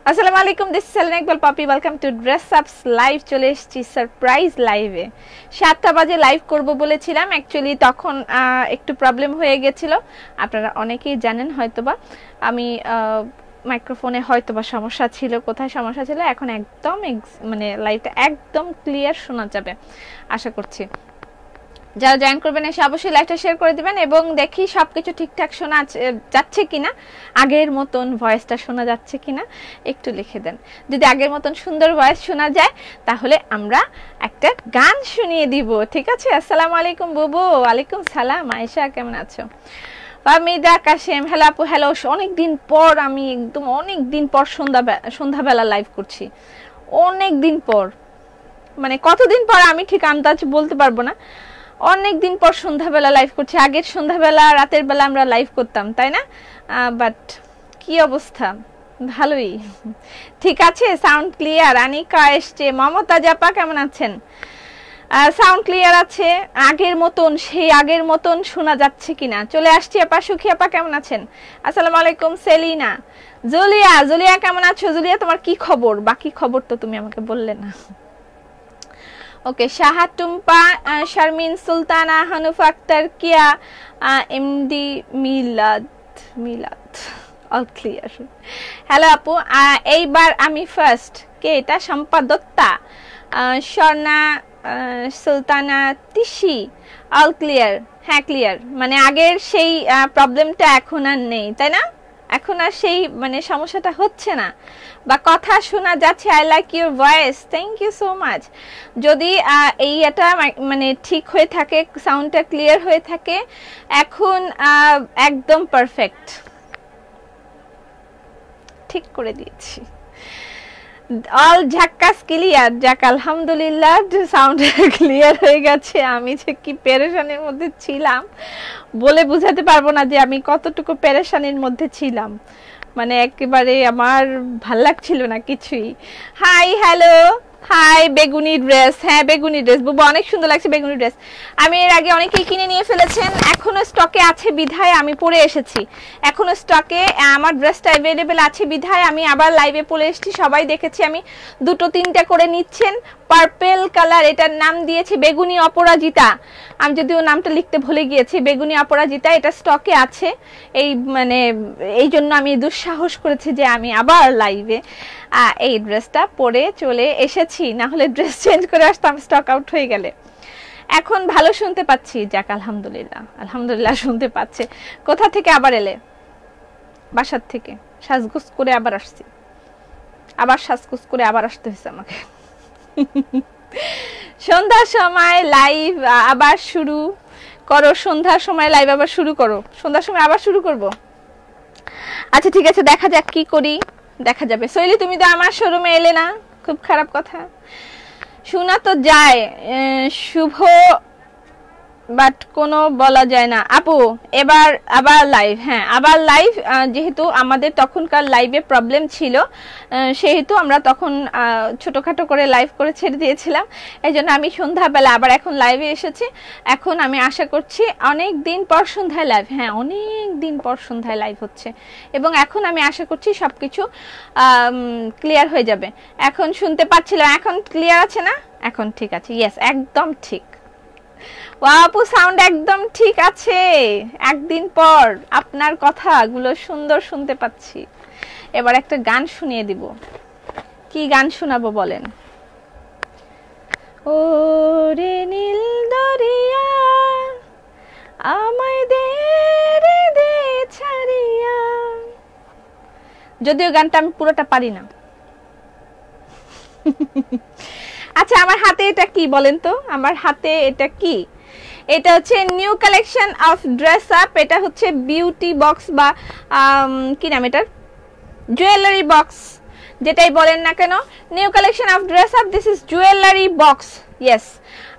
আসসালামু আলাইকুম, this is Selina Iqbal পাপি। ওয়েলকাম টু ড্রেস আপস লাইভ। চলে এসেছি সারপ্রাইজ লাইভে। 7টা বাজে লাইভ করব বলেছিলাম, অ্যাকচুয়ালি তখন একটু প্রবলেম হয়ে গেছিল। আপনারা অনেকেই জানেন হয়তোবা, আমি মাইক্রোফোনে হয়তোবা সমস্যা ছিল, কোথায় সমস্যা ছিল। এখন একদম মানে লাইভটা একদম ক্লিয়ার শোনা যাবে আশা করছি। যারা জয়েন করবেন এসে অবশ্যই লাইভটা শেয়ার করে দিবেন এবং দেখি সবকিছু ঠিকঠাক শোনা যাচ্ছে কিনা, আগের মতন ভয়েসটা শোনা যাচ্ছে কিনা একটু লিখে দেন। যদি আগের মতন সুন্দর ভয়েস শোনা যায় তাহলে আমরা একটা গান শুনিয়ে দিব, ঠিক আছে? আসসালামু আলাইকুম বুবু। ওয়ালাইকুম সালাম। আয়েশা কেমন আছো? ফাহমিদা কাশেম, হ্যালো আপু। হ্যালো, অনেকদিন পর, আমি একদম অনেকদিন পর সন্ধ্যাবেলা লাইভ করছি। অনেকদিন পর, মানে কতদিন পর আমি ঠিক আন্দাজ বলতে পারবো না। অনেকদিন পর সন্ধ্যাবেলা লাইভ করছি। আগের সন্ধ্যাবেলা রাতের বেলা আমরা লাইভ করতাম, তাই না? বাট কি অবস্থা? ভালোই, ঠিক আছে। Sound clear. আনিকা এসছে। মমতা জাপা কেমন আছেন? সাউন্ড ক্লিয়ার আছে। আগের মতন, সেই আগের মতন শোনা যাচ্ছে কিনা? চলে আসছি আপা। সুখী আপা কেমন আছেন? আসসালামু আলাইকুম। সেলিনা, জুলিয়া কেমন আছো? জুলিয়া, তোমার কি খবর? বাকি খবর তো তুমি আমাকে বললে না। ওকে, শাহাদ টুম্পা, শারমিন সুলতানা, হানুফ আক্তার, কিয়া, এমডি মিলাদ অল ক্লিয়ার। হ্যালো আপু, এইবার আমি ফার্স্ট। কে এটা? Shampa Dutta, Swarna Sultana, Tishi, all clear. হ্যাঁ ক্লিয়ার, মানে আগের সেই প্রবলেমটা এখন আর নেই, তাই না? এখন আর সেই মানে সমস্যাটা হচ্ছে না, বা কথা শোনা যাচ্ছে। I like your voice, thank you so much. যদি এটা মানে ঠিক হয়ে থাকে, সাউন্ডটা ক্লিয়ার হয়ে থাকে, এখন একদম পারফেক্ট, ঠিক করে দিয়েছি। অল ঝাক্কাস ক্লিয়ার। যাক আলহামদুলিল্লাহ, সাউন্ড ক্লিয়ার হয়ে গেছে। আমি যে কি পেরেশানির মধ্যে ছিলাম বলে বুঝাতে পারবো না যে আমি কতটুকু পেরেশানির মধ্যে ছিলাম। মানে একেবারে আমার ভাল লাগছিল না কিছুই। Hi, hello, hi. বেগুনি ড্রেস, হ্যাঁ বেগুনি ড্রেস বুবু, অনেক সুন্দর লাগছে বেগুনি ড্রেস। আমি এর আগে অনেকেই কিনে নিয়ে ফেলেছেন, এখনো স্টকে আছে বিধায় আমি পরে এসেছি। এখনো স্টকে আমার ড্রেসটা অ্যাভেলেবেল আছে বিধায় আমি আবার লাইভে পরে এসেছি। সবাই দেখেছি আমি 2-3টা করে নিচ্ছেন। পার্পেল কালার, এটার নাম দিয়েছি বেগুনি অপরাজিতা। আমি যদিও নামটা লিখতে ভুলে গিয়েছি। বেগুনি অপরাজিতা, এটা স্টকে আছে। এই মানে এই জন্য আমি দুঃসাহস করেছি যে আমি আবার লাইভে এই ড্রেসটা পরে চলে এসেছি, না হলে ড্রেস চেঞ্জ করে আসতাম স্টক আউট হয়ে গেলে। এখন ভালো শুনতে পাচ্ছি, যাক আলহামদুলিল্লাহ শুনতে পাচ্ছে। কোথা থেকে আবার এলে? বাসার থেকে সাজগোজ করে আবার আসছি, আবার সাজগোজ করে আবার আসতে হয়েছে আমাকে। সন্ধ্যার সময় লাইভ আবার শুরু করো, সন্ধ্যার সময় লাইভ আবার শুরু করো, সন্ধ্যার সময় আবার শুরু করব। আচ্ছা ঠিক আছে, দেখা যাক কি করি, দেখা যাবে। সৈলি, তুমি তো আমার শোরুমে এলে না, খুব খারাপ কথা। শোনা তো যায় শুভ, বাট কোনো বলা যায় না। আপু এবার আবার লাইভ, হ্যাঁ আবার লাইভ। যেহেতু আমাদের তখনকার লাইভে প্রবলেম ছিল, সেহেতু আমরা তখন ছোটখাটো করে লাইভ করে ছেড়ে দিয়েছিলাম। এই জন্য আমি সন্ধ্যাবেলা আবার এখন লাইভে এসেছি। এখন আমি আশা করছি অনেক দিন পর সন্ধ্যায় লাইভ, হ্যাঁ অনেক দিন পর সন্ধ্যায় লাইভ হচ্ছে, এবং এখন আমি আশা করছি সবকিছু ক্লিয়ার হয়ে যাবে। এখন শুনতে পাচ্ছিলাম, এখন ক্লিয়ার আছে না? এখন ঠিক আছে, ইয়েস একদম ঠিক। আপু সাউন্ড একদম ঠিক আছে। একদিন পর আপনার কথাগুলো সুন্দর শুনতে পাচ্ছি। এবার একটা গান শুনিয়ে দিব। কি গান শোনাবো বলেন? ও রে নীল দরিয়া, আমায় দে রে দে ছাড়িয়া। যদিও গানটা আমি পুরোটা পারি না। আচ্ছা, আমার হাতে এটা কি বলেন তো? আমার হাতে এটা কি? এটা হচ্ছে new collection of dress up. এটা হচ্ছে বিউটি বক্স বা কি নাম এটার, জুয়েলারি বক্স, যেটাই বলেন না কেন। New collection of dress up, this is jewellery box. Yes,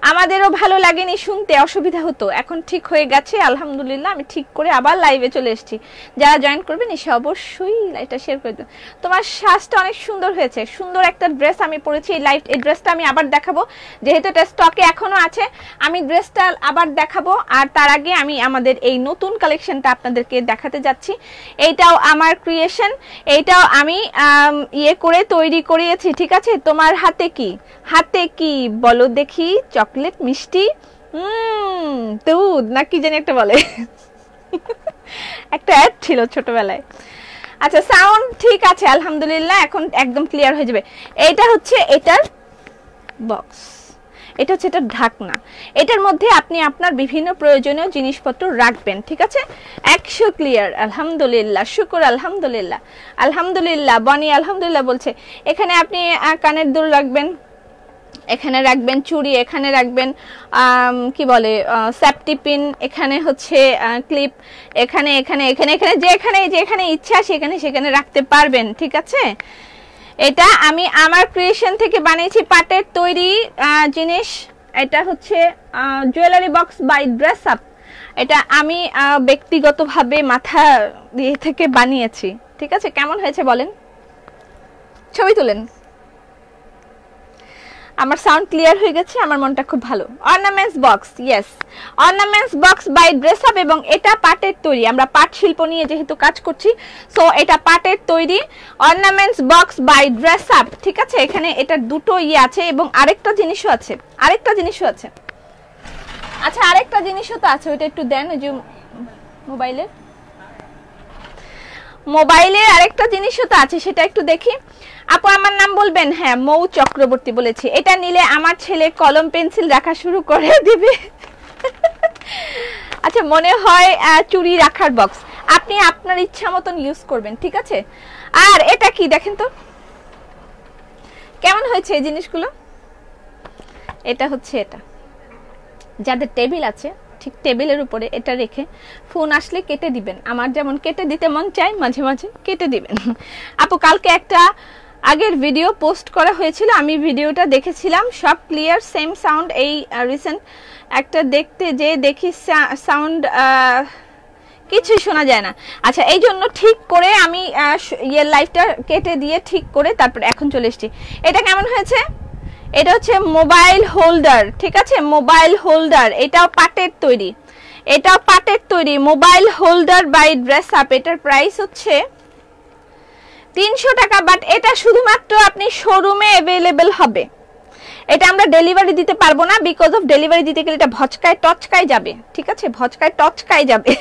আমাদেরও ভালো লাগেনি শুনতে, অসুবিধা হতো, এখন ঠিক হয়ে গেছে আলহামদুলিল্লাহ। আমি ঠিক করে আবার লাইভে চলে এসেছি। যারা জয়েন করবেন এসে অবশ্যই লাইভটা শেয়ার করে দেবেন। তোমার সাজটা অনেক সুন্দর হয়েছে, সুন্দর একটা ড্রেস আমি পরেছি। এই ড্রেসটা আমি আবার দেখাবো, যেহেতু এটা স্টকে এখনো আছে। আমি ড্রেসটা আবার দেখাবো, আর তার আগে আমি আমাদের এই নতুন কালেকশনটা আপনাদেরকে দেখাতে যাচ্ছি। এইটাও আমার ক্রিয়েশন, এইটাও আমি ইয়ে করে তৈরি করিয়েছি, ঠিক আছে। তোমার হাতে কি, হাতে কি বলো দেখি? চকলেট, মিষ্টি, দুধ নাকি জানি একটা বলে, একটা অ্যাড ছিল ছোটবেলায়। আচ্ছা, সাউন্ড ঠিক আছে আলহামদুলিল্লাহ, এখন একদম ক্লিয়ার হয়ে যাবে। এটা হচ্ছে এটার বক্স, এটা হচ্ছে এটার ঢাকনা। এটার মধ্যে আপনি আপনার বিভিন্ন প্রয়োজনীয় জিনিসপত্র রাখবেন, ঠিক আছে। 100 ক্লিয়ার আলহামদুলিল্লাহ, শুকর আলহামদুলিল্লাহ। আলহামদুলিল্লাহ, বনি আলহামদুলিল্লাহ বলছে। এখানে আপনি কানের দুল রাখবেন, এখানে রাখবেন চুড়ি, এখানে রাখবেন কি বলে সেফটি পিন, এখানে হচ্ছে ক্লিপ, এখানে এখানে এখানে এখানে যেখানে ইচ্ছা সেখানে রাখতে পারবেন, ঠিক আছে। এটা আমি আমার ক্রিয়েশন থেকে বানিয়েছি, পাটের তৈরি জিনিস। এটা হচ্ছে jewellery box by dress up. এটা আমি ব্যক্তিগতভাবে মাথা দিয়ে থেকে বানিয়েছি, ঠিক আছে। কেমন হয়েছে বলেন? ছবি তুলেন। আমার সাউন্ড ক্লিয়ার হয়ে গেছে, আমার মনটা খুব ভালো। Ornaments box, yes, ornaments box by dress up, এবং এটা পাটের তৈরি। আমরা পাট শিল্প নিয়ে যেহেতু কাজ করছি, সো এটা পাটের তৈরি ornaments box by dress up, ঠিক আছে। এখানে এটা দুটো ইয়ে আছে, এবং আরেকটা জিনিসও আছে, আচ্ছা আরেকটা জিনিসও তো আছে, ওইটা একটু দেন। ওই যে মোবাইলের আরেকটা জিনিসও তো আছে, সেটা একটু দেখি। আপু আমার নাম বলবেন? হ্যাঁ, মৌ চক্রবর্তী বলেছি। এটা নিলে আমার ছেলে কলম পেন্সিল রাখা শুরু করে দিবে। আচ্ছা, মনে হয় চুড়ি রাখার বক্স, আপনি আপনার ইচ্ছা মতন ইউজ করবেন, ঠিক আছে। আর এটা কি দেখেন তো কেমন হয়েছে এই জিনিসগুলো। এটা হচ্ছে, এটা যাদের টেবিল আছে ঠিক টেবিলের উপরে এটা রেখে ফোন আসলে কেটে দিবেন। আমার যেমন কেটে দিতে মন চায়, মাঝে মাঝে কেটে দিবেন। আপু কালকে একটা আগের ভিডিও পোস্ট করা হয়েছিল, আমি ভিডিওটা দেখেছিলাম, সব ক্লিয়ার, সেম সাউন্ড। এই রিসেন্ট একটা দেখতে যে দেখি সাউন্ড কিছুই শোনা যায় না। আচ্ছা, এই জন্য ঠিক করে আমি ইয়ের লাইভটা কেটে দিয়ে ঠিক করে তারপর এখন চলে এসেছি। এটা কেমন হয়েছে? এটা হচ্ছে মোবাইল হোল্ডার, ঠিক আছে, মোবাইল হোল্ডার। এটাও পাটের তৈরি, এটাও পাটের তৈরি, mobile holder by dress up. এটার প্রাইস হচ্ছে 300 টাকা, বাট এটা শুধুমাত্র আপনি শোরুমে অ্যাভেলেবেল হবে। এটা আমরা ডেলিভারি দিতে পারবো না, বিকজ অফ ডেলিভারি দিতে গেলে এটা ভচকায় টচকায় যাবে, ঠিক আছে, ভচকায় টচকায় যাবে।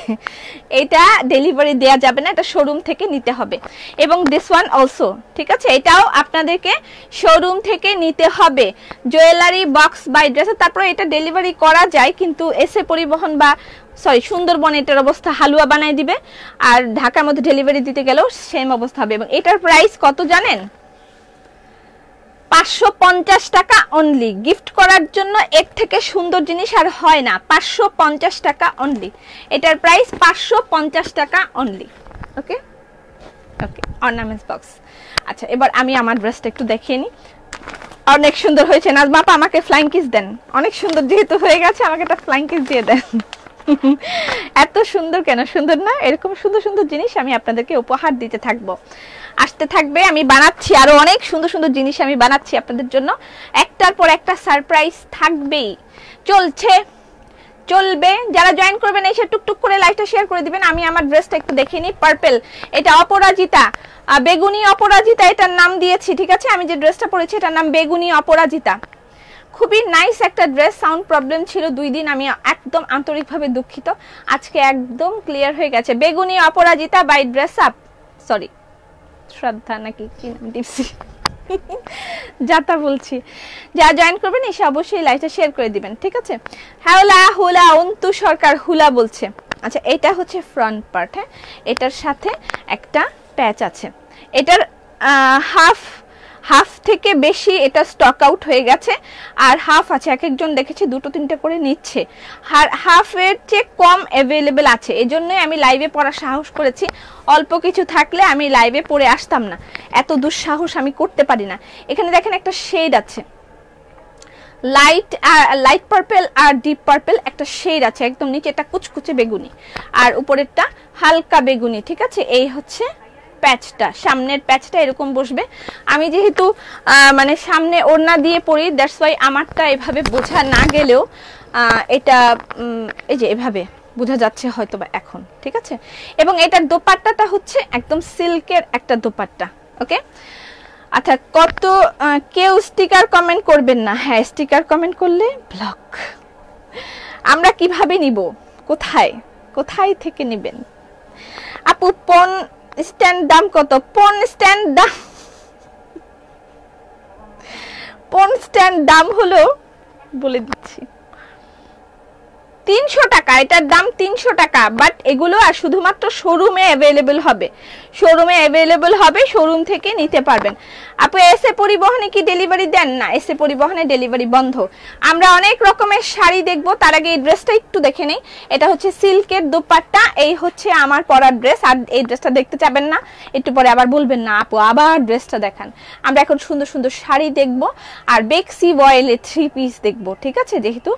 এটা ডেলিভারি দেয়া যাবে না, এটা শোরুম থেকে নিতে হবে। এবং দিস ওয়ান অলসো, ঠিক আছে, এটাও আপনাদেরকে শোরুম থেকে নিতে হবে। Jewellery box by dress. তারপরে এটা ডেলিভারি করা যায়, কিন্তু এসে পরিবহন বা সুন্দরবন এটার অবস্থা হালুয়া বানাই দিবে, আর ঢাকার মধ্যে ডেলিভারি দিতে গেলেও সেম অবস্থা হবে। এবং এটার প্রাইস কত জানেন? 550 টাকা অনলি। গিফট করার জন্য এর থেকে সুন্দর জিনিস আর হয় না। 550 টাকা অনলি, এটার প্রাইস 550 টাকা অনলি। ওকে ওকে, অর্নামেন্টস বক্স। আচ্ছা, এবার আমি আমার ড্রেসটা একটু দেখিয়ে নিই। অনেক সুন্দর হয়েছে। নাজমা আপা আমাকে ফ্লাইং কিস দেন, অনেক সুন্দর যেহেতু হয়ে গেছে আমাকে একটা ফ্লাইং কিস দিয়ে দেন। এত সুন্দর কেন? সুন্দর না? এরকম সুন্দর সুন্দর জিনিস আমি আপনাদেরকে উপহার দিতে থাকবো, আসতে থাকবে। আমি বানাচ্ছি আরো অনেক সুন্দর সুন্দর জিনিস, আমি বানাচ্ছি আপনাদের জন্য, একটার পর একটা সারপ্রাইজ থাকবেই, চলবে। যারা জয়েন করবেন এসে টুকটুক করে লাইভটা শেয়ার করে দিবেন। আমি আমার ড্রেসটা একটু দেখে নিই। পার্পল, এটা অপরাজিতা, বেগুনি অপরাজিতা এটার নাম দিয়েছি, ঠিক আছে। আমি যে ড্রেসটা পরেছি এটার নাম বেগুনি অপরাজিতা। খুবই নাইস একটা ড্রেস। সাউন্ড প্রবলেম ছিল 2 দিন, আমি একদম আন্তরিকভাবে দুঃখিত। আজকে একদম ক্লিয়ার হয়ে গেছে। বেগুনি অপরাজিতা বাই ড্রেস আপ, সরি শ্রদ্ধা নাকি কি নাম দিচ্ছি, যাতা বলছি। যারা জয়েন করবেন এসে অবশ্যই লাইভটা শেয়ার করে দিবেন, ঠিক আছে। হাওলা হুলা অন্তু সরকার হুলা বলছে। আচ্ছা, এটা হচ্ছে ফ্রন্ট পার্ট। হ্যাঁ, এটার সাথে একটা প্যাচ আছে। এটার হাফ থেকে বেশি এটা স্টক আউট হয়ে গেছে, আর হাফ আছে। এক একজন দেখেছি 2-3টা করে নিচ্ছে, হাফের চেয়ে কম অ্যাভেলেবেল আছে। এই জন্যই আমি লাইভে পড়ার সাহস করেছি। অল্প কিছু থাকলে আমি লাইভে পড়ে আসতাম না, এত দুঃসাহস আমি করতে পারি না। এখানে দেখেন একটা শেড আছে, লাইট পার্পল আর ডিপ পার্পল একটা শেড আছে, একদম নিচে একটা কুচকুচে বেগুনি আর উপরেরটা হালকা বেগুনি, ঠিক আছে। এই হচ্ছে প্যাচটা, সামনের প্যাচটা এরকম বসবে। আমি যেহেতু মানে সামনে ওড়না দিয়ে পরি, দ্যাটস ওয়াই আমারটা এভাবে বোঝা না গেলেও এটা এই যে এভাবে বোঝা যাচ্ছে হয়তো বা এখন, ঠিক আছে। এবং এটার দোপাট্টাটা হচ্ছে একদম সিল্কের একটা দোপাট্টা, ওকে। আচ্ছা, কত কেউ স্টিকার কমেন্ট করবেন না? হ্যাঁ, স্টিকার কমেন্ট করলে ব্লক। আমরা কিভাবে নিব? কোথায় থেকে নেবেন? আপু পন স্ট্যান্ড দাম কত? পন স্ট্যান্ড দাম হলো, বলে দিচ্ছি, 300 টাকা। এটার দাম 300 টাকা, বাট এগুলো আর শুধুমাত্র শোরুমে অ্যাভেলেবল হবে, শোরুম থেকে নিতে পারবেন। আপু এসএ পরিবহনে কি ডেলিভারি দেন? না, এসএ পরিবহনে ডেলিভারি বন্ধ। আমরা অনেক রকমের শাড়ি দেখবো, তার আগে এই ড্রেসটা একটু দেখে নেই। এটা হচ্ছে সিল্কের দোপাট্টা, এই হচ্ছে আমার পরার ড্রেস। আর এই ড্রেসটা দেখতে চাবেন না, একটু পরে আবার বলবেন না আপু আবার ড্রেসটা দেখান। আমরা এখন সুন্দর সুন্দর শাড়ি দেখবো আর বেক্সি বয়েলে 3 পিস দেখবো, ঠিক আছে। যেহেতু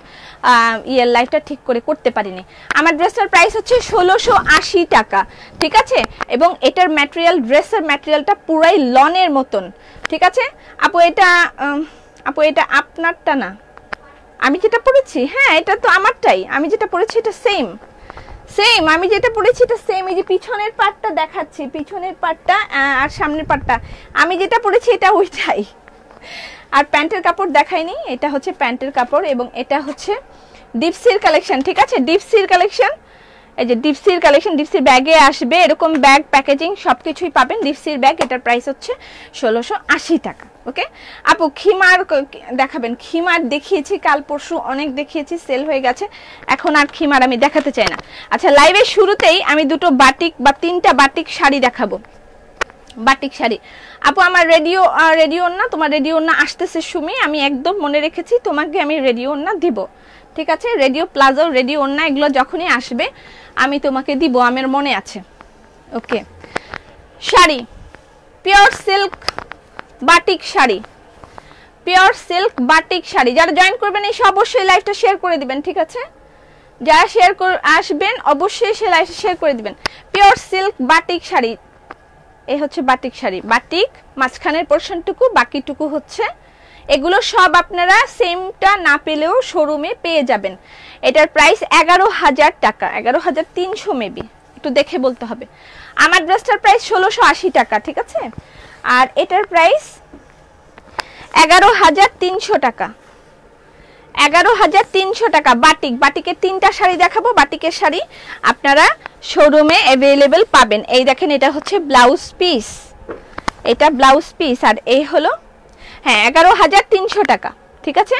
ইয়ার লাইফটা ঠিক করে করতে পারিনি। আমার ড্রেসটার প্রাইস হচ্ছে 1680 টাকা, ঠিক আছে। এবং এটার ম্যাটেরিয়াল, ড্রেসের ম্যাটেরিয়ালটা পুরাই লনের মতন, ঠিক আছে। আপু এটা আপনারটা না? আমি যেটা পরেছি, হ্যাঁ এটা তো আমারটাই। আমি যেটা পরেছি এটা সেম, আমি যেটা পরেছি এটা সেম। এই যে পিছনের পার্টটা দেখাচ্ছি, পিছনের পার্টটা আর সামনের পার্টটা আমি যেটা পরেছি এটা ওইটাই। আর প্যান্টের কাপড় দেখাইনি, এটা হচ্ছে প্যান্টের কাপড়। এবং এটা হচ্ছে ডিপসির কালেকশন, ঠিক আছে। ডিপসির কালেকশন, এই যে ডিপসির কালেকশন, ডিপসির ব্যাগে আসবে, এরকম ব্যাগ প্যাকেজিং সবকিছুই পাবেন। ডিপসির ব্যাগ, এটার প্রাইস হচ্ছে 1680 টাকা, ওকে। আপু খিমার দেখাবেন? খিমার দেখিয়েছি কাল পরশু, অনেক দেখিয়েছি, সেল হয়ে গেছে, এখন আর খিমার আমি দেখাতে চাই না। আচ্ছা, লাইভের শুরুতেই আমি দুটো বাটিক বা 3টা বাটিক শাড়ি দেখাবো, বাটিক শাড়ি। আপু আমার রেডিও না, তোমার রেডিও না আসতেছে সুমি, আমি একদম মনে রেখেছি তোমাকে আমি রেডিও না দিব, ঠিক আছে। রেডিও প্লাজো, রেডিও না, এগুলো যখনই আসবে আমি তোমাকে দিব, আমার মনে আছে, okay. Sari pure silk batik sari, pure silk batik sari. যারা জয়েন করবেন এই অবশ্যই লাইভটা শেয়ার করে দিবেন, ঠিক আছে। যারা আসবেন অবশ্যই সে লাইভটা শেয়ার করে দিবেন। পিওর সিল্ক বাটিক শাড়ি, এই হচ্ছে বাটিক শাড়ি। বাটিক মাঝখানের পোরশনটুকু, বাকিটুকু হচ্ছে, এগুলো সব আপনারা সেমটা না পেলেও শোরুমে পেয়ে যাবেন। এটার প্রাইস 11,000 টাকা, 11,300 মেবি, একটু দেখে বলতে হবে। আমার ড্রেসটার প্রাইস 1680 টাকা, ঠিক আছে। আর এটার প্রাইস 11,300 টাকা, 11,300 টাকা। বাটিকের 3টা শাড়ি দেখাবো। বাটিকের শাড়ি আপনারা শোরুমে অ্যাভেলেবেল পাবেন। এই দেখেন, এটা হচ্ছে ব্লাউজ পিস, এটা ব্লাউজ পিস। আর এই হলো, হ্যাঁ 11,300 টাকা, ঠিক আছে।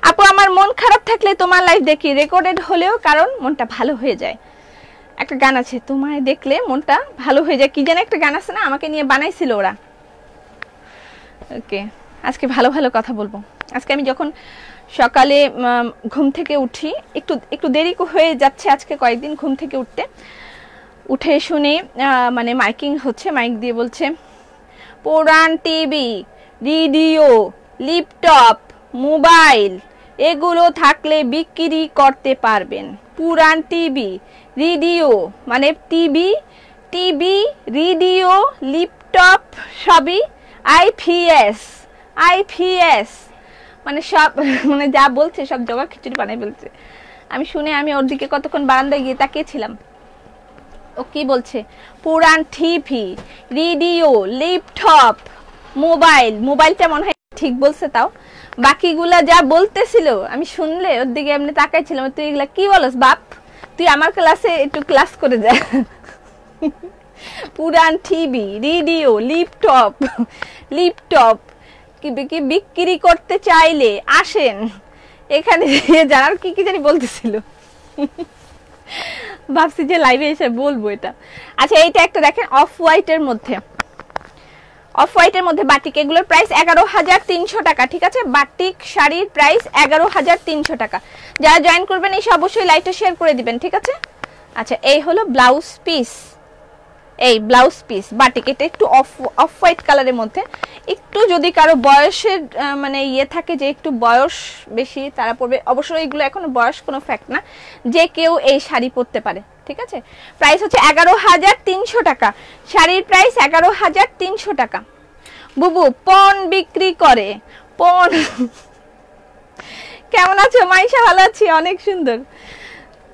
আপু আমার মন খারাপ থাকলে তোমার লাইভ দেখি, রেকর্ডেড হলেও, কারণ মনটা ভালো হয়ে যায়। একটা গান আছে, তোমায় দেখলে মনটা ভালো হয়ে যায়, কি যেন একটা গান আছে না, আমাকে নিয়ে বানাইছিল ওরা, ওকে। আজকে ভালো ভালো কথা বলবো। আজকে আমি যখন সকালে ঘুম থেকে উঠি, একটু দেরি হয়ে যাচ্ছে আজকে কয়েকদিন ঘুম থেকে উঠে শুনি মানে মাইকিং হচ্ছে, মাইক দিয়ে বলছে পুরান টিভি, রেডিও, ল্যাপটপ, মোবাইল এগুলো থাকলে বিক্রি করতে পারবেন। পুরান টিভি, রেডিও মানে টিভি, রেডিও, ল্যাপটপ সবই আইপিএস মানে সব, মানে যা বলছে সব জগা খিচুড়ি বানাই বলছে। আমি শুনে আমি ওর দিকে কতক্ষণ বারান্দায় গিয়ে তাকিয়েছিলাম, ও কি বলছে, পুরান টিভি, রেডিও, ল্যাপটপ, মোবাইলটা মনে হয় ঠিক বলছে। তাও বাকিগুলা যা বলতেছিল আমি শুনলে ওর দিকে এমনি তাকাইছিলাম, তুই এগুলা কি বলস বাপ, তুই আমার ক্লাসে একটু ক্লাস করে যা। পুরান টিভি, রেডিও, ল্যাপটপ কি বিক্রি করতে চাইলে আসেন এখানে, জানার কি কি জানি বলতেছিল, ভাবছি যে লাইভে এসে বলবো এটা। আচ্ছা, এইটা একটা দেখেন অফ হোয়াইটের মধ্যে, বাটিক, এগুলোর প্রাইস 11,300 টাকা, ঠিক আছে। বাটিক শাড়ির প্রাইস 11,300 টাকা। যারা জয়েন করবেন এই অবশ্যই লাইভটা শেয়ার করে দিবেন, ঠিক আছে। আচ্ছা, এই হলো ব্লাউজ পিস, এই ব্লাউজ পিস বাটিক, এটা একটু অফ হোয়াইট কালারের মধ্যে। একটু যদি কারো বয়সের মানে ইয়ে থাকে যে একটু বয়স বেশি তারা পরবে, অবশ্যই এগুলো এখন বয়স কোনো ফ্যাক্ট না, যে কেউ এই শাড়ি পরতে পারে, ঠিক আছে। প্রাইস হচ্ছে 11,300 টাকা, শাড়ির প্রাইস 11,300 টাকা। বুবু পণ বিক্রি করে, পণ কেমন আছো মাইশা? ভালো আছি, অনেক সুন্দর।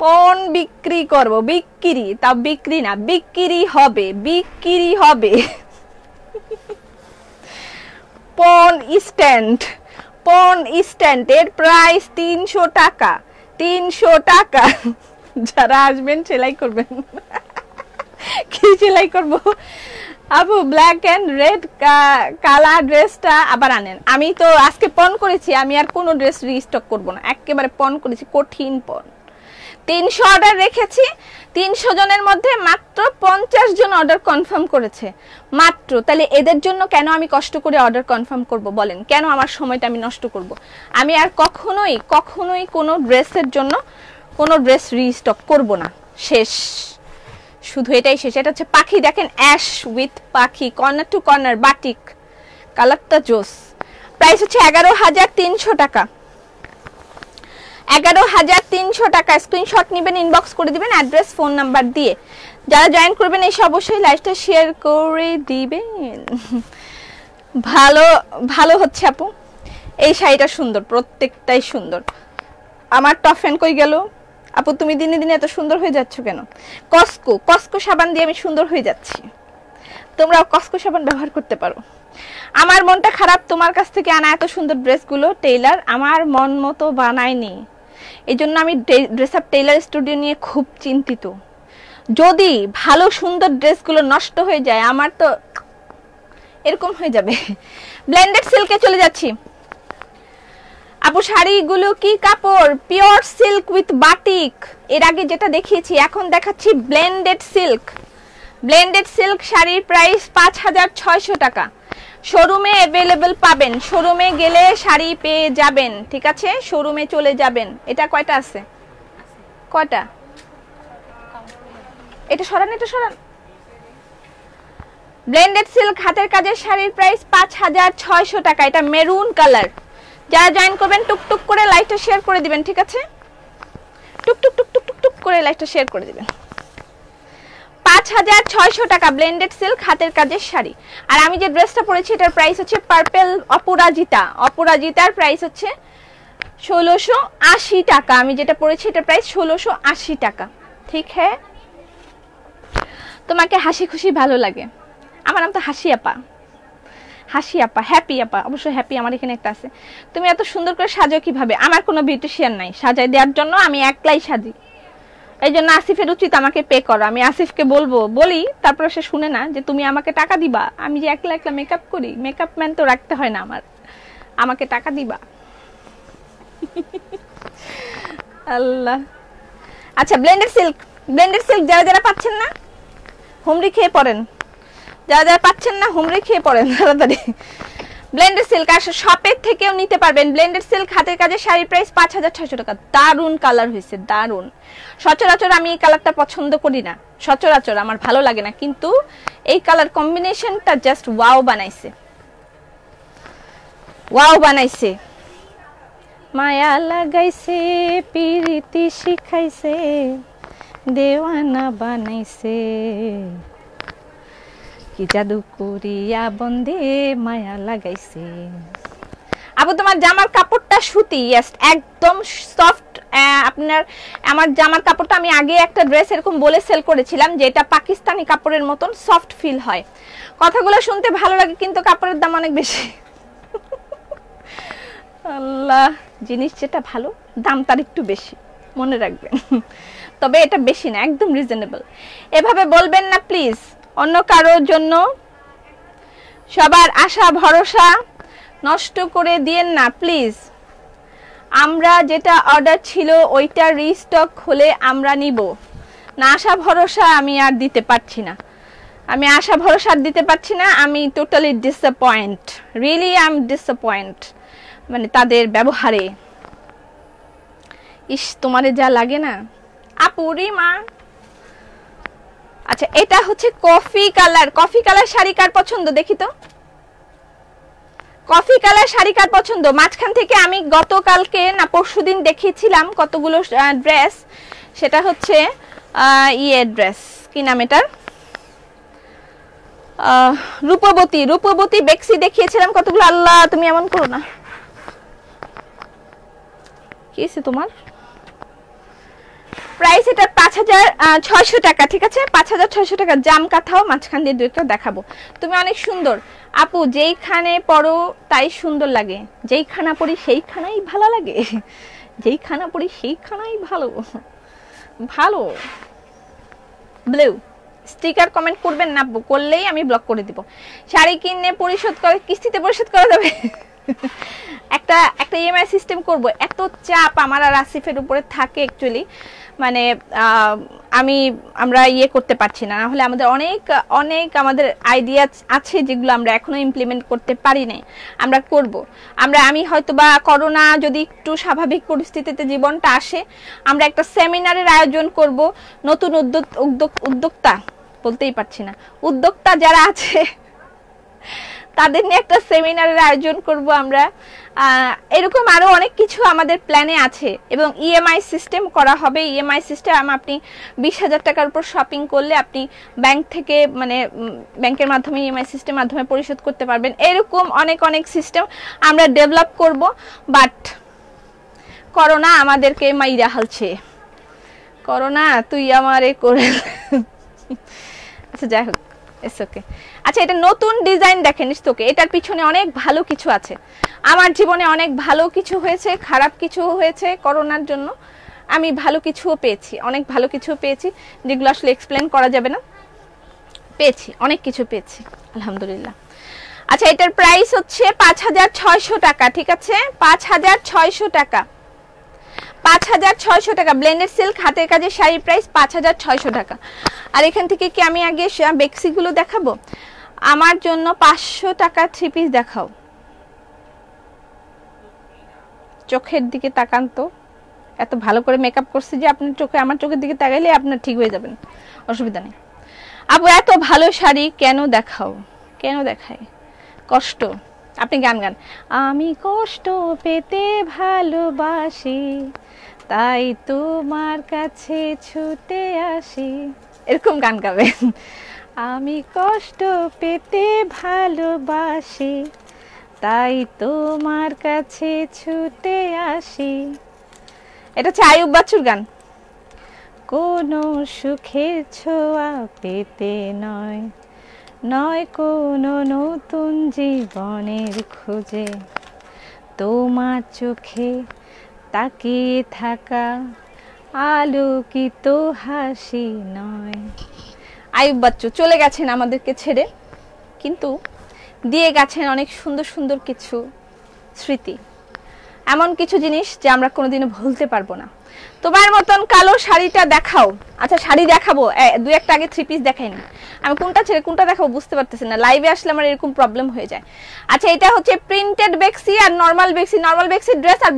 পণ বিক্রি করব, বিক্রি, তা বিক্রি না, বিক্রি হবে, বিক্রি হবে। পণ স্ট্যান্ড, পণ স্ট্যান্ড এর প্রাইস 300 টাকা, 300 টাকা। যারা আসবেন সেলাই করবেন। কি সেলাই করব আপু? ব্ল্যাক এন্ড রেড কালার ড্রেসটা আবার আনেন। আমি তো আজকে পণ করেছি, আমি আর কোনো ড্রেস রিস্টক করব না, একেবারে পণ করেছি, কঠিন পণ। 300 অর্ডার রেখেছি, 300 জনের মধ্যে মাত্র 50 জন অর্ডার কনফার্ম করেছে, মাত্র। তাহলে এদের জন্য কেন আমি কষ্ট করে অর্ডার কনফার্ম করব বলেন? কেন আমার সময়টা আমি নষ্ট করব? আমি আর কখনোই কখনোই কোনো ড্রেসের জন্য কোনো ড্রেস রিস্টক করব না, শেষ, শুধু এটাই শেষ। এটা হচ্ছে পাখি, দেখেন অ্যাশ উইথ পাখি, কর্নার টু কর্নার বাটিক, কালারটা জোস। প্রাইস হচ্ছে 11,300 টাকা, 11,300 টাকা। স্ক্রিনশট নেবেন, ইনবক্স করে দিবেন অ্যাড্রেস ফোন নাম্বার দিয়ে। যারা জয়েন করবেন এসে অবশ্যই লাইভটা শেয়ার করে দিবেন। ভালো ভালো হচ্ছে আপু, এই শাড়িটা সুন্দর, প্রত্যেকটাই সুন্দর। আমার টপ ফ্যান কই গেল আপু? তুমি দিনে দিনে এত সুন্দর হয়ে যাচ্ছ কেন? কসকো, কসকো সাবান দিয়ে আমি সুন্দর হয়ে যাচ্ছি, তোমরাও কসকো সাবান ব্যবহার করতে পারো। আমার মনটা খারাপ, তোমার কাছ থেকে আনা এত সুন্দর ড্রেসগুলো টেইলার আমার মন মতো বানায়নি, এই জন্য আমি ড্রেস আপ টেইলার স্টুডিও নিয়ে খুব চিন্তিত। যদি ভালো সুন্দর ড্রেসগুলো নষ্ট হয়ে যায়, আমার তো এরকম হয়ে যাবে। ব্লেন্ডেড সিল্কে চলে যাচ্ছি আপু। শাড়িগুলো কি কাপড়? Pure silk with batik. এর আগে যেটা দেখিয়েছি, এখন দেখাচ্ছি ব্লেন্ডেড সিল্ক। ব্লেন্ডেড সিল্ক শাড়ির প্রাইস 5,600 টাকা। শোরুমে অ্যাভেলেবল পাবেন, শোরুমে গেলে শাড়ি পেয়ে যাবেন, ঠিক আছে? শোরুমে চলে যাবেন। এটা কয়টা আছে? কয়টা? এটা সরান, এটা সরান। ব্লেন্ডেড সিল্ক হাতের কাজের শাড়ির প্রাইস 5,600 টাকা। এটা মেরুন কালার। যারা জয়েন করবেন টুকটুক করে লাইভটা শেয়ার করে দিবেন, ঠিক আছে? টুকটুক টুকটুক টুকটুক করে লাইভটা শেয়ার করে দিবেন। 5,600 টাকা ব্লেন্ডেড সিল্ক হাতের কাজের শাড়ি। আর আমি যে ড্রেসটা পরেছি এটার প্রাইস হচ্ছে পার্পল অপরাজিতা, অপরাজিতার প্রাইস হচ্ছে 1680 টাকা। আমি যেটা পরেছি এটার প্রাইস 1680 টাকা, ঠিক হ্যাঁ? তোমাকে হাসি খুশি ভালো লাগে? আমার নাম তো হাসি আপা, হাসি আপা, হ্যাপি আপা, অবশ্য হ্যাপি আমার এখানে একটা আছে। তুমি এত সুন্দর করে সাজাও কিভাবে? আমার কোনো বিউটিশিয়ান নাই সাজাই দেওয়ার জন্য, আমি একলাই সাজি। এই জন্য আসিফের উচিত আমাকে পে করো। আমি আসিফকে বলি, তারপরে সে শুনে না যে তুমি আমাকে টাকা দিবা। আমি যে একলা একলা মেকআপ করি, মেকআপ ম্যান তো রাখতে হয় না আমার, আমাকে টাকা দিবা। আল্লাহ। আচ্ছা ব্লেন্ডেড সিল্ক, ব্লেন্ডেড সিল্ক যারা যারা পাচ্ছেন না হুমড়ি খেয়ে পড়েন, যারা যারা পাচ্ছেন না হুমড়ি খেয়ে পড়েন তাড়াতাড়ি। ব্লেন্ডেড সিল্ক আর শপের থেকেও নিতে পারবেন। ব্লেন্ডেড সিল্ক হাতের কাজে শাড়ির প্রাইস 5,600 টাকা। দারুন কালার হয়েছে, দারুন। সচরাচর আমি এই কালারটা পছন্দ করি না, সচরাচর আমার ভালো লাগে না, কিন্তু এই কালার কম্বিনেশনটা জাস্ট ওয়াও বানাইছে, ওয়াও বানাইছে। মায়া লাগাইছে, পিরিতি শিখাইছে, দেওয়ানা বানাইছে, কি জাদু করিয়া বন্দে মায়া লাগাইছে। আপু তোমার জামার কাপড়টা সুতি, ইয়েস একদম সফট। আপনার আমার জামার কাপড়টা আমি আগে একটা ড্রেস এরকম বলে সেল করেছিলাম যে এটা পাকিস্তানি কাপড়ের মতন সফট ফিল হয়। কথাগুলো শুনতে ভালো লাগে কিন্তু কাপড়ের দাম অনেক বেশি। আল্লাহ, জিনিস যেটা ভালো দাম তার একটু বেশি, মনে রাখবেন। তবে এটা বেশি না, একদম রিজনেবল। এভাবে বলবেন না প্লিজ, অন্য কারোর জন্য সবার আশা ভরসা নষ্ট করে দিয়েন না প্লিজ। আমরা যেটা অর্ডার ছিল ওইটা রিস্টক হলে আমরা নিব না। আশা ভরসা আমি আর দিতে পারছি না, আমি আশা ভরসা দিতে পারছি না। আমি totally disappoint, really I am disappoint মানে তাদের ব্যবহারে। ইস তোমারে যা লাগে না আপুরি মা, আচ্ছা এটা হচ্ছে কফি কালার শাড়ি কার পছন্দ দেখি তো, কফি কালার শাড়ি কার পছন্দ? মাঝখান থেকে আমি গতকালকে না পরশুদিন দেখিয়েছিলাম কতগুলো ড্রেস, সেটা হচ্ছে ড্রেস কি নাম এটার, রূপবতী বেক্সি দেখিয়েছিলাম কতগুলো। আল্লাহ তুমি এমন করো না, কি আছে তোমার? প্রাইস এটা 5600 টাকা, ঠিক আছে 5600 টাকা। জাম কাঁথাও মাঝখান দিয়ে দুইটা দেখাবো। তুমি অনেক সুন্দর আপু, যেইখানে পড়ো তাই সুন্দর লাগে, যেইখানা পড়ি সেইখানাই ভালো লাগে, যেইখানা পড়ি সেইখানাই ভালো ভালো। ব্লু স্টিকার কমেন্ট করবেন না, করলেই আমি ব্লক করে দিব। শাড়ি কিনে পরিশোধ করে, কিস্তিতে পরিশোধ করা যাবে? একটা ইএমআই সিস্টেম করব। এত চাপ আমার আর আসিফের উপরে থাকে অ্যাকচুয়ালি, মানে আমরা করতে পারছি না, না হলে আমাদের অনেক আমাদের আইডিয়া আছে যেগুলো আমরা এখনো ইমপ্লিমেন্ট করতে পারি নাই, আমরা করব। আমি হয়তো বা করোনা যদি একটু স্বাভাবিক পরিস্থিতিতে জীবনটা আসে, আমরা একটা সেমিনারের আয়োজন করব। নতুন উদ্যোক্তা বলতেই পারছি না, উদ্যোক্তা যারা আছে তাদের নিয়ে একটা সেমিনারের আয়োজন করব আমরা। এরকম আরো অনেক কিছু আমাদের প্ল্যানে আছে, এবং ইএমআই সিস্টেম করা হবে। ইএমআই সিস্টেম আপনি 20,000 টাকার উপর শপিং করলে আপনি ব্যাংক থেকে, মানে ব্যাংকের মাধ্যমে ইএমআই সিস্টেম মাধ্যমে পরিশোধ করতে পারবেন। এরকম অনেক সিস্টেম আমরা ডেভেলপ করব, বাট করোনা আমাদেরকে মাইরা হালছে। করোনা তুই আমারে করে আচ্ছা যাই হোক, ইটস ওকে। আচ্ছা এটা নতুন ডিজাইন দেখেন, তোকে এটার পিছনে অনেক ভালো কিছু আছে। আমার জীবনে অনেক ভালো কিছু হয়েছে, খারাপ কিছু হয়েছে করোনার জন্য। আমি ভালো কিছুও পেয়েছি, অনেক ভালো কিছু পেয়েছি, যেগুলো আসলে এক্সপ্লেন করা যাবে না। পেয়েছি, অনেক কিছু পেয়েছি আলহামদুলিল্লাহ। আচ্ছা এটার প্রাইস হচ্ছে 5600 টাকা, ঠিক আছে 5600 টাকা, 5600 টাকা। ব্লেন্ডেড সিল্ক হাতের কাজের শাড়ি প্রাইস 5600 টাকা। আর এখান থেকে কি আমি আগে বেক্সি গুলো দেখাবো? আমার জন্য 500 টাকা 3 পিস দেখাও। চোখের দিকে তাকান তো, এত ভালো করে মেকআপ করছি যে আপনার চোখে, আমার চোখের দিকে তাকাইলে আপনার ঠিক হয়ে যাবেন, অসুবিধা নেই। আপু এত ভালো শাড়ি কেন দেখাও? কেন দেখাই? কষ্ট। আপনি গান আমি কষ্ট পেতে ভালোবাসি, তাই তোমার কাছে ছুটে আসি, এরকম গান গাবেন। আমি কষ্ট পেতে ভালোবাসি, তাই তোমার কাছে ছুটে আসি। এটা হচ্ছে আয়ুব বাচ্চুর গান। কোনো সুখের ছোঁয়া পেতে নয়, নয় কোনো নতুন জীবনের খোঁজে, তোমার চোখে তাকিয়ে থাকা আলোকিত হাসি নয়। আয়ুব বাচ্চু চলে গেছেন আমাদেরকে ছেড়ে, কিন্তু দিয়ে গেছেন অনেক সুন্দর সুন্দর কিছু স্মৃতি, এমন কিছু জিনিস যে আমরা কোনোদিনও ভুলতে পারবো না। তোমার মতন কালো শাড়িটা দেখাও। আচ্ছা শাড়ি দেখাবো, দুই একটা আগে 3 পিস দেখাইনি। আমি কোনটা ছেড়ে কোনটা দেখাবো বুঝতে পারতেছি না, লাইভে আসলে আমার এরকম প্রবলেম হয়ে যায়। আচ্ছা এটা হচ্ছে প্রিন্টেড বেক্সি আর নরমাল বেক্সি ড্রেস আর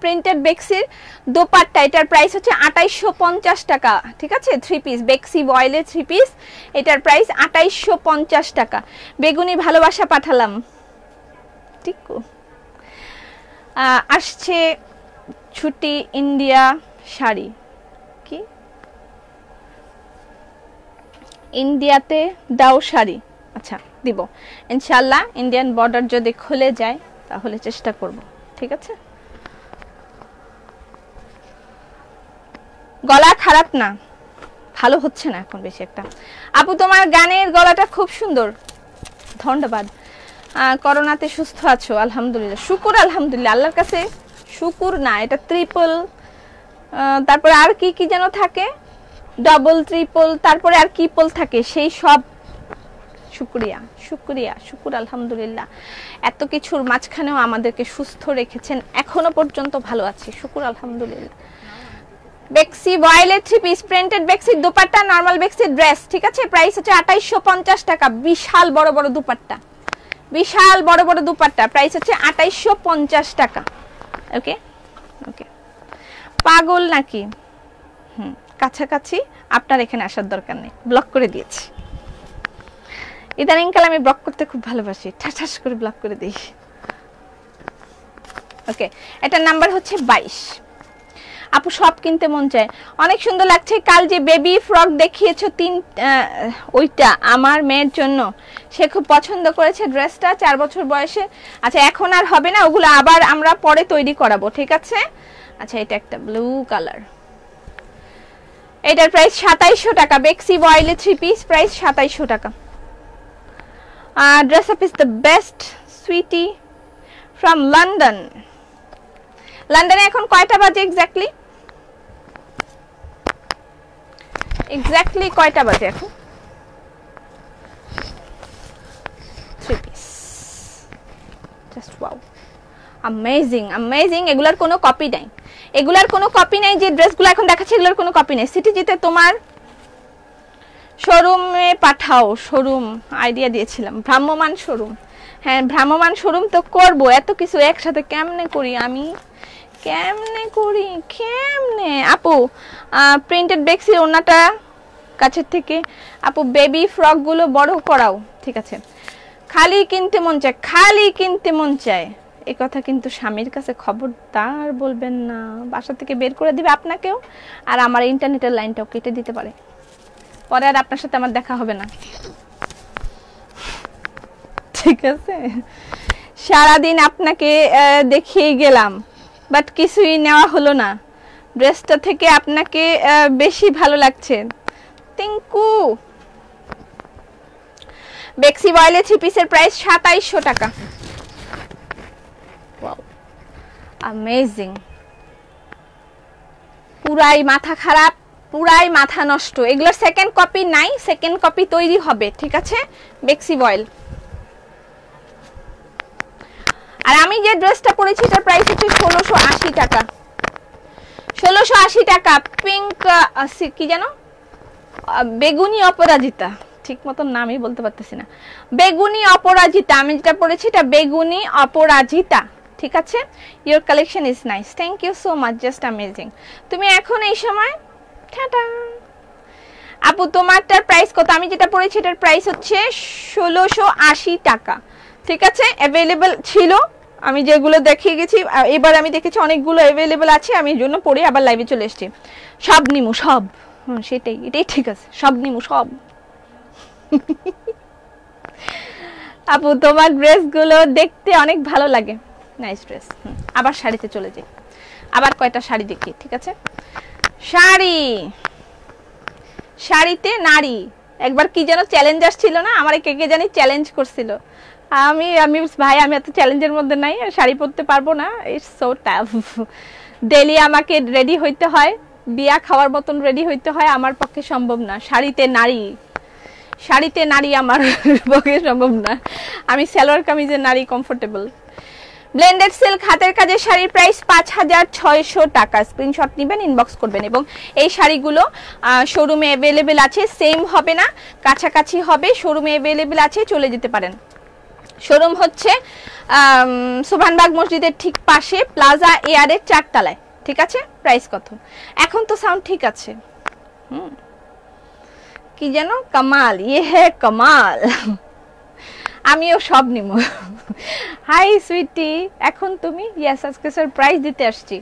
প্রিন্টেড বেক্সির দোপাট্টা। এটার প্রাইস হচ্ছে 2850 টাকা, ঠিক আছে 3 পিস বেক্সি বয়েলের 3 পিস, এটার প্রাইস 2850 টাকা। বেগুনি ভালোবাসা পাঠালাম। ঠিক আসছে ছুটি ইন্ডিয়া শাড়ি, কি ইন্ডিয়াতে দাও শাড়ি? আচ্ছা দিব ইনশাআল্লাহ, ইন্ডিয়ান বর্ডার যদি খুলে যায় তাহলে চেষ্টা করব, ঠিক আছে। গলা খারাপ না, ভালো হচ্ছে না এখন বেশি একটা। আপু তোমার গানের গলাটা খুব সুন্দর, ধন্যবাদ। করোনাতে সুস্থ আছো? আলহামদুলিল্লাহ, শুকুর আলহামদুলিল্লাহ, আল্লাহর কাছে শুকুর। না এটা ট্রিপল, তারপরে আর কি কি যেন থাকে, ডাবল ট্রিপল, তারপরে আর কি পল থাকে, সেই সব শুকরিয়া শুকরিয়া শুকুর আলহামদুলিল্লাহ। এত কিছুর মাঝখানেও আমাদেরকে সুস্থ রেখেছেন, এখনো পর্যন্ত ভালো আছি, শুকুর আলহামদুলিল্লাহ। বেক্সি বয়েলের 3 পিস প্রিন্টেড বেক্সির দোপাট্টা, নরমাল বেক্সির ড্রেস, ঠিক আছে প্রাইস হচ্ছে 2850 টাকা। বিশাল বড় বড় দুপাট্টা, বিশাল বড় বড় দুপাট্টা, প্রাইস হচ্ছে 2850 টাকা। ওকে ওকে, পাগল নাকি? কাছাকাছি আপনার এখানে আসার দরকার নেই, ব্লক করে দিয়েছি। ইদানিংকাল আমি ব্লক করতে খুব ভালোবাসি, ঠাস করে ব্লক করে দিই। ওকে, এটার নাম্বার হচ্ছে 22। আপু সব কিনতে মন চায়, অনেক সুন্দর লাগছে। কাল যে বেবি ফ্রক দেখিয়েছো ওইটা আমার মেয়ের জন্য, সে খুব পছন্দ করেছে ড্রেসটা, 4 বছর বয়সে। আচ্ছা এখন আর হবে না, ওগুলো আবার আমরা পরে তৈরি করাবো, ঠিক আছে। আচ্ছা এটা একটা ব্লু কালার, এটার প্রাইস 2700 টাকা। বেক্সি বয়েলে 3 পিস, প্রাইস 2700 টাকা। Dress up is the best sweetie from London. লন্ডনে এখন কয়টা বাজে এক্স্যাক্টলি কয়টা বাজে এখন? 3 পিস, জাস্ট ওয়াও, অ্যামেজিং। এগুলার কোনো কপি নাই, যে ড্রেসগুলো এখন দেখাচ্ছি এগুলোর কোনো কপি নাই। সিটিজিতে তোমার শোরুমে পাঠাও, শোরুম আইডিয়া দিয়েছিলাম, ভ্রাম্যমান শোরুম। হ্যাঁ ভ্রাম্যমান শোরুম তো করব, এত কিছু একসাথে কেমনে করি আমি, কেমনে আপু। প্রিন্টেড বেক্সি ওনাটা কাছের থেকে আপু, বেবি ফ্রক গুলো বড় করাও, ঠিক আছে। খালি কিনতে মন চায়, এই কথা কিন্তু স্বামীর কাছে খবরদার বলবেন না, বাসা থেকে বের করে দিবে আপনাকেও, আর আমার ইন্টারনেটের লাইনটাও কেটে দিতে পারে, পরে আর আপনার সাথে আমার দেখা হবে না, ঠিক আছে। সারাদিন আপনাকে দেখিয়ে গেলাম, বাট কিছুই নেওয়া হলো না, ড্রেসটা থেকে আপনাকে বেশি ভালো লাগছে। থ্যাংকু। বেক্সি বয়েলে 3 পিসের প্রাইস 2700 টাকা। Wow, amazing. পুরাই মাথা খারাপ, পুরাই মাথা নষ্ট, এগুলোর সেকেন্ড কপি নাই, সেকেন্ড কপি তৈরি হবে, ঠিক আছে। বেক্সি বয়েল। আর আমি যে ড্রেসটা পরেছি এটার প্রাইস হচ্ছে 1680 টাকা। 1680 টাকা। পিঙ্ক কি জানো, বেগুনি অপরাজিতা, ঠিক মতন নামই বলতে পারতেছি না, বেগুনি অপরাজিতা। আমি যেটা পরেছি এটা বেগুনি অপরাজিতা, ঠিক আছে। Your collection is nice, thank you so much, just amazing. তুমি এখন এই সময় টাটা। আপু তোমারটার প্রাইস কত? আমি যেটা পরেছি এটার প্রাইস হচ্ছে 1680 টাকা, ঠিক আছে। অ্যাভেলেবল ছিল, আমি যেগুলো দেখিয়ে গেছি, এবার আমি দেখেছি অনেকগুলো অ্যাভেলেবল আছে, আমি এই জন্য পরে আবার লাইভে চলে এসেছি। সব নিমু, সব, এটাই ঠিক আছে, সব নিমু, সব। আপু তোমার ড্রেসগুলো দেখতে অনেক ভালো লাগে, নাইস ড্রেস। আবার শাড়িতে চলে যাই, আবার কয়টা শাড়ি দেখি, ঠিক আছে। শাড়িতে নারী, একবার কি যেন চ্যালেঞ্জ আসছিল না, আমার কে জানি চ্যালেঞ্জ করছিল, আমি ভাই আমি এত চ্যালেঞ্জের মধ্যে নাই, শাড়ি পরতে পারবো না, ইটস সো টাফ। ডেলি আমাকে রেডি হইতে হয়, বিয়া খাওয়ার মতন রেডি হইতে হয়, আমার পক্ষে সম্ভব না। শাড়িতে নারী আমার পক্ষে সম্ভব না, আমি সালোয়ার কামিজের নারী কমফোর্টেবল। ব্লেন্ডেড সিল্ক হাতের কাজের শাড়ির প্রাইস 5600 টাকা। স্ক্রিনশট নেবেন, ইনবক্স করবেন, এবং এই শাড়িগুলো শোরুমে অ্যাভেলেবেল আছে, সেম হবে না, কাছাকাছি হবে, শোরুমে অ্যাভেলেবেল আছে, চলে যেতে পারেন। শোরুম হচ্ছে সোভানবাগ মসজিদের ঠিক পাশে, প্লাজা এয়ারের 4 তলায়, ঠিক আছে। প্রাইস কত? এখন তো সাউন্ড ঠিক আছে। কি যেন কামাল, কামাল। আমিও সব নিব। হাই সুইটি, এখন তুমি? ইয়েস, আজকে সারপ্রাইজ দিতে আসছি।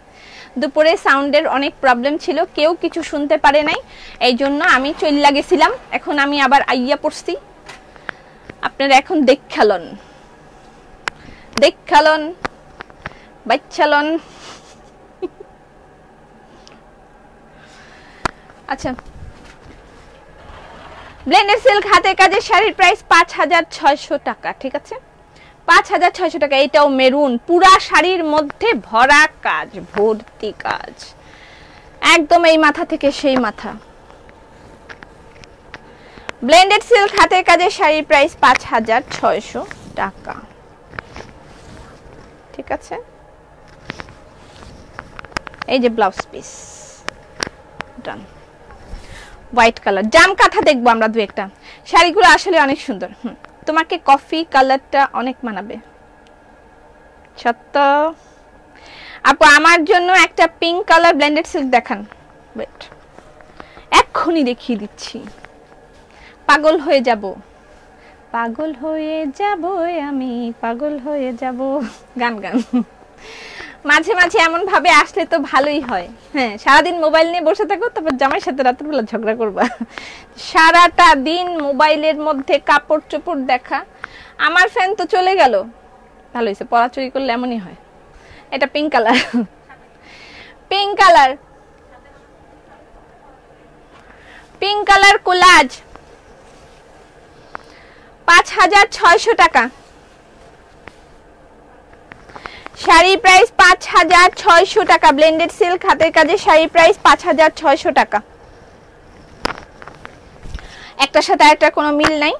দুপুরে সাউন্ডের অনেক প্রবলেম ছিল, কেউ কিছু শুনতে পারে নাই, এই জন্য আমি চলে গেছিলাম, এখন আমি আবার আইয়া পড়ছি। আপনারা এখন দেখালন বাচ্চালন। আচ্ছা, ব্লেন্ডেড সিল্ক হাতের কাজের শাড়ির প্রাইস 5600 টাকা, ঠিক আছে। 5600 টাকা। এটাও মেরুন, পুরা শাড়ির মধ্যে ভরা কাজ, ভর্তি কাজ, একদম এই মাথা থেকে সেই মাথা। ব্লেন্ডেড সিল্ক হাতের কাজের শাড়ির প্রাইস 5600 টাকা, ঠিক আছে। এই যে ব্লাউজ পিস, ডান, হোয়াইট কালার। জাম কাঁথা দেখবো আমরা দু একটা। শাড়িগুলো আসলে অনেক সুন্দর। তোমাকে কফি কালারটা অনেক মানাবে, সত্য। আপু আমার জন্য একটা পিঙ্ক কালার ব্লেন্ডেড সিল্ক দেখান। ওয়েট, এক্ষুনি দেখিয়ে দিচ্ছি, পাগল হয়ে যাব, পাগল হয়ে যাব আমি, পাগল হয়ে যাব। গান গান মাঝে মাঝে এমন ভাবে আসলে তো ভালোই হয়। হ্যাঁ, সারাদিন মোবাইল নিয়ে বসে থাকো, তারপর জামাইয়ের সাথে রাত্রিবেলা ঝগড়া করবা। সারাটা দিন মোবাইলের মধ্যে কাপড় চোপড় দেখা। আমার ফ্যান তো চলে গেল, ভালো হয়েছে, পড়াচুরি করলে এমনই হয়। এটা pink colour, pink colour, pink colour collage 5600 টাকা। শাড়ি প্রাইস 5600 টাকা। ব্লেন্ডেড সিল্ক হাতের কাজে শাড়ি প্রাইস 5600 টাকা। একটার সাথে আরেকটার কোনো মিল নাই।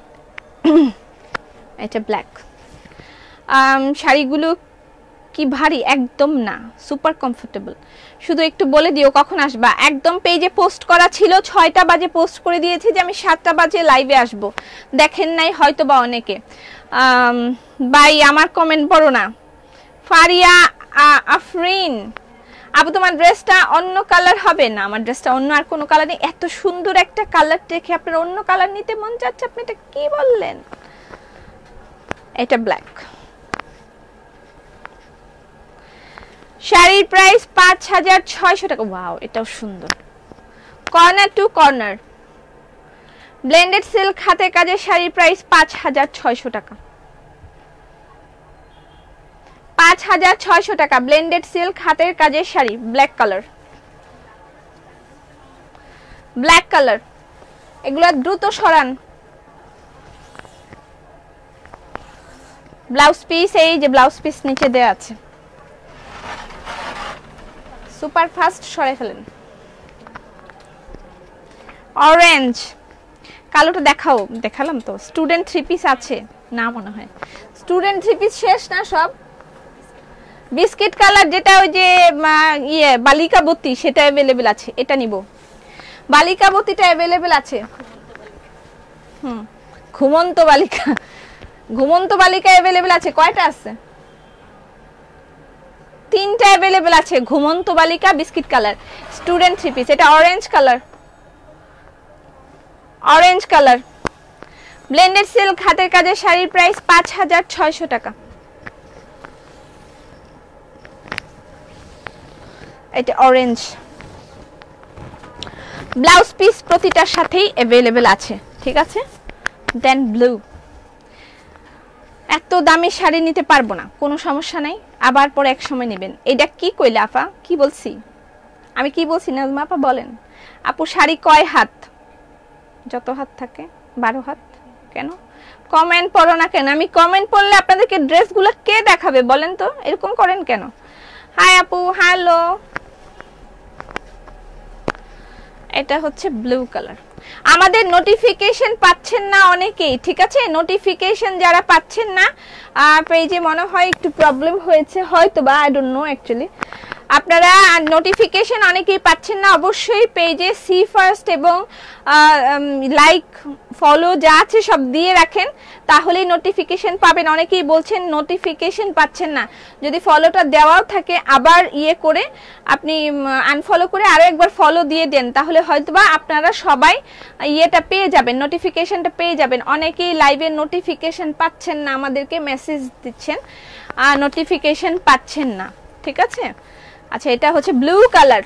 এটা ব্ল্যাক। শাড়িগুলো কি ভারী? একদম না, সুপার কমফোর্টেবল। শুধু একটু বলে দিও কখন আসবা। একদম পেজে পোস্ট করা ছিল, 6টা বাজে পোস্ট করে দিয়েছি যে আমি 7টা বাজে লাইভে আসব। দেখেন নাই হয়তো বা অনেকে। বাই, আমার কমেন্ট পড়ো না। ফারিয়া আফরিন, আপু তোমার ড্রেসটা অন্য কালার হবে না? আমার ড্রেসটা অন্য আর কোনো কালার নেই। এত সুন্দর একটা কালার দেখে আপনার অন্য কালার নিতে মন চাচ্ছে, আপনি এটা কি বললেন? এটা ব্ল্যাক। শাড়ির প্রাইস 5600 টাকা। ওয়াও, এটাও সুন্দর। Corner to corner blended silk হাতের কাজে শাড়ির প্রাইস 5600 টাকা। 5600 টাকা ব্লেন্ডেড সিল্ক হাতের কাজের sari. Black colour, black colour. এগুলো দ্রুত সরান। ব্লাউজ পিস, এই যে ব্লাউজ পিস নিচে দেয়া আছে, সুপার ফাস্ট সরাই ফেলেন। অরেঞ্জ, কালোটা দেখাও। দেখালাম তো। স্টুডেন্ট থ্রি পিস আছে না মনে হয়। স্টুডেন্ট থ্রি পিস শেষ না সব? বিস্কিট কালার যেটা ওই যে বালিকাবতী, সেটা অ্যাভেলেবেল আছে। এটা নিব। বালিকাবতীটা অ্যাভেলেবেল আছে। ঘুমন্ত বালিকা, ঘুমন্ত বালিকা অ্যাভেলেবেল আছে। কয়টা আছে? 3টা অ্যাভেলেবেল আছে। ঘুমন্ত বালিকা, biscuit colour, student three piece. এটা orange colour, orange colour. Blended silk হাতের কাজের শাড়ির প্রাইস 5600 টাকা। এটা অরেঞ্জ। ব্লাউজ পিস প্রতিটার সাথেই অ্যাভেলেবেল আছে, ঠিক আছে? Then blue. এত দামি শাড়ি নিতে পারবো না, কোনো সমস্যা নাই, আবার পরে এক সময় নেবেন। এটা কি কইলে আপা? কি বলছি আমি? কি বলছি নাজমা আপা বলেন? আপু শাড়ি কয় হাত? যত হাত থাকে। 12 হাত। কেন কমেন্ট পড়ো না কেন? আমি কমেন্ট পড়লে আপনাদেরকে ড্রেসগুলো কে দেখাবে বলেন তো? এরকম করেন কেন? হাই আপু, হ্যালো। এটা হচ্ছে ব্লু কালার। আমাদের নোটিফিকেশন পাচ্ছেন না অনেকেই, ঠিক আছে? নোটিফিকেশন যারা পাচ্ছেন না, পেজে মনে হয় একটু প্রবলেম হয়েছে হয়তো বা, আই ডোন্ট নো অ্যাকচুয়ালি। আপনারা নোটিফিকেশন অনেকেই পাচ্ছেন না, অবশ্যই পেজে সি ফার্স্ট এবং লাইক ফলো যা আছে সব দিয়ে রাখেন, তাহলেই নোটিফিকেশন পাবেন। অনেকেই বলছেন নোটিফিকেশন পাচ্ছেন না। যদি ফলোটা দেওয়াও থাকে আবার করে আপনি আনফলো করে আরো একবার ফলো দিয়ে দেন, তাহলে হয়তোবা আপনারা সবাই ইয়েটা পেয়ে যাবেন, নোটিফিকেশনটা পেয়ে যাবেন। অনেকেই লাইভে নোটিফিকেশন পাচ্ছেন না, আমাদেরকে মেসেজ দিচ্ছেন নোটিফিকেশন পাচ্ছেন না, ঠিক আছে? আচ্ছা, এটা হচ্ছে ব্লু কালার,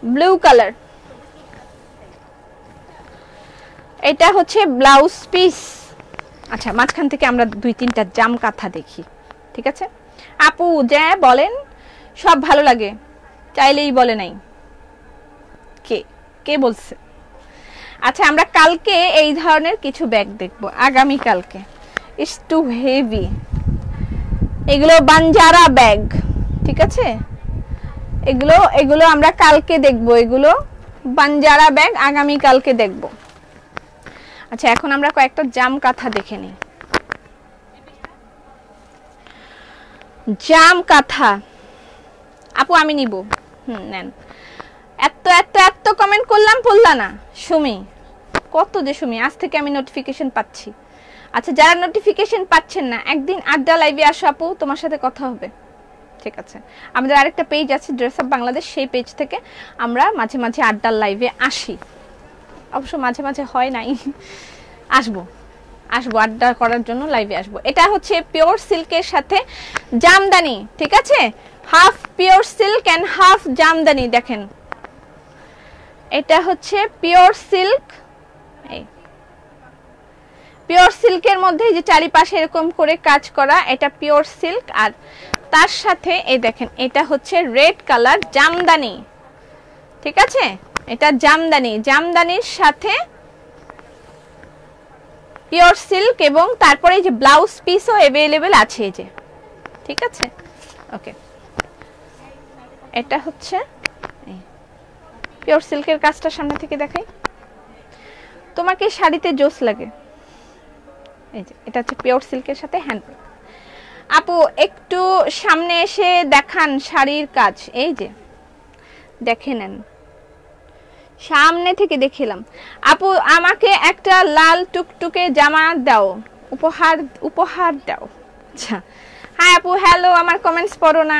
ব্লু কালার। এটা হচ্ছে ব্লাউজ পিস। আচ্ছা, মাঝখান থেকে আমরা 2-3টা জাম কাঁথা দেখি, ঠিক আছে? আপু যে বলেন সব ভালো লাগে, চাইলেই বলে নাই। কে কে বলছে? আচ্ছা, আমরা কালকে এই ধরনের কিছু ব্যাগ দেখব, আগামী কালকে। It's too heavy. এগুলো বাঞ্জারা ব্যাগ, ঠিক আছে? এগুলো আমরা কালকে দেখব। এগুলো বাঞ্জারা ব্যাগ আগামী কালকে দেখব। আচ্ছা, এখন আমরা কয়েকটা জাম কাঁথা দেখে নিই। জাম কাঁথা আপু আমি নিব। নেন। এত এত এত কমেন্ট করলাম, পড়লা না? সুমি, কত যে সুমি, আজ থেকে আমি নোটিফিকেশন পাচ্ছি। আচ্ছা, যারা নোটিফিকেশন পাচ্ছেন না, একদিন আড্ডা লাইভে আসো আপু, তোমার সাথে কথা হবে। ঠিক আছে, আমাদের আরেকটা পেজ আছে ড্রেস আপ বাংলাদেশ, সেই পেজ থেকে আমরা মাঝে মাঝে আড্ডার লাইভে আসি, অবশ্য মাঝে মাঝে হয় নাই, আসবো আড্ডা করার জন্য লাইভে আসবো। এটা হচ্ছে পিওর সিল্কের সাথে জামদানি, ঠিক আছে, half pure silk and half jamdani. দেখেন এটা হচ্ছে পিওর সিল্ক, এই পিওর সিল্কের মধ্যে যে চারিপাশে এরকম করে কাজ করা, এটা পিওর সিল্ক। আর তার সাথে এই দেখেন এটা হচ্ছে রেড কালার জামদানি, ঠিক আছে, এটা জামদানি, জামদানির সাথে পিওর সিল্ক, এবং তারপরে এই যে ব্লাউজ পিসও अवेलेबल আছে এই যে, ঠিক আছে। ওকে, এটা হচ্ছে পিওর সিল্কের কাজটা সামনে থেকে দেখাই, তোমাকে শাড়িতে জোস লাগে। এই যে এটা হচ্ছে পিওর সিল্কের সাথে হ্যান্ড। আপু একটু সামনে এসে দেখান শাড়ির কাজ, এই যে দেখে নেন, সামনে থেকে দেখিলাম। আপু আমাকে একটা লাল টুকটুকে জামা দাও, উপহার দাও। আচ্ছা, হ্যাঁ আপু হ্যালো, আমার কমেন্টস পড়ো না।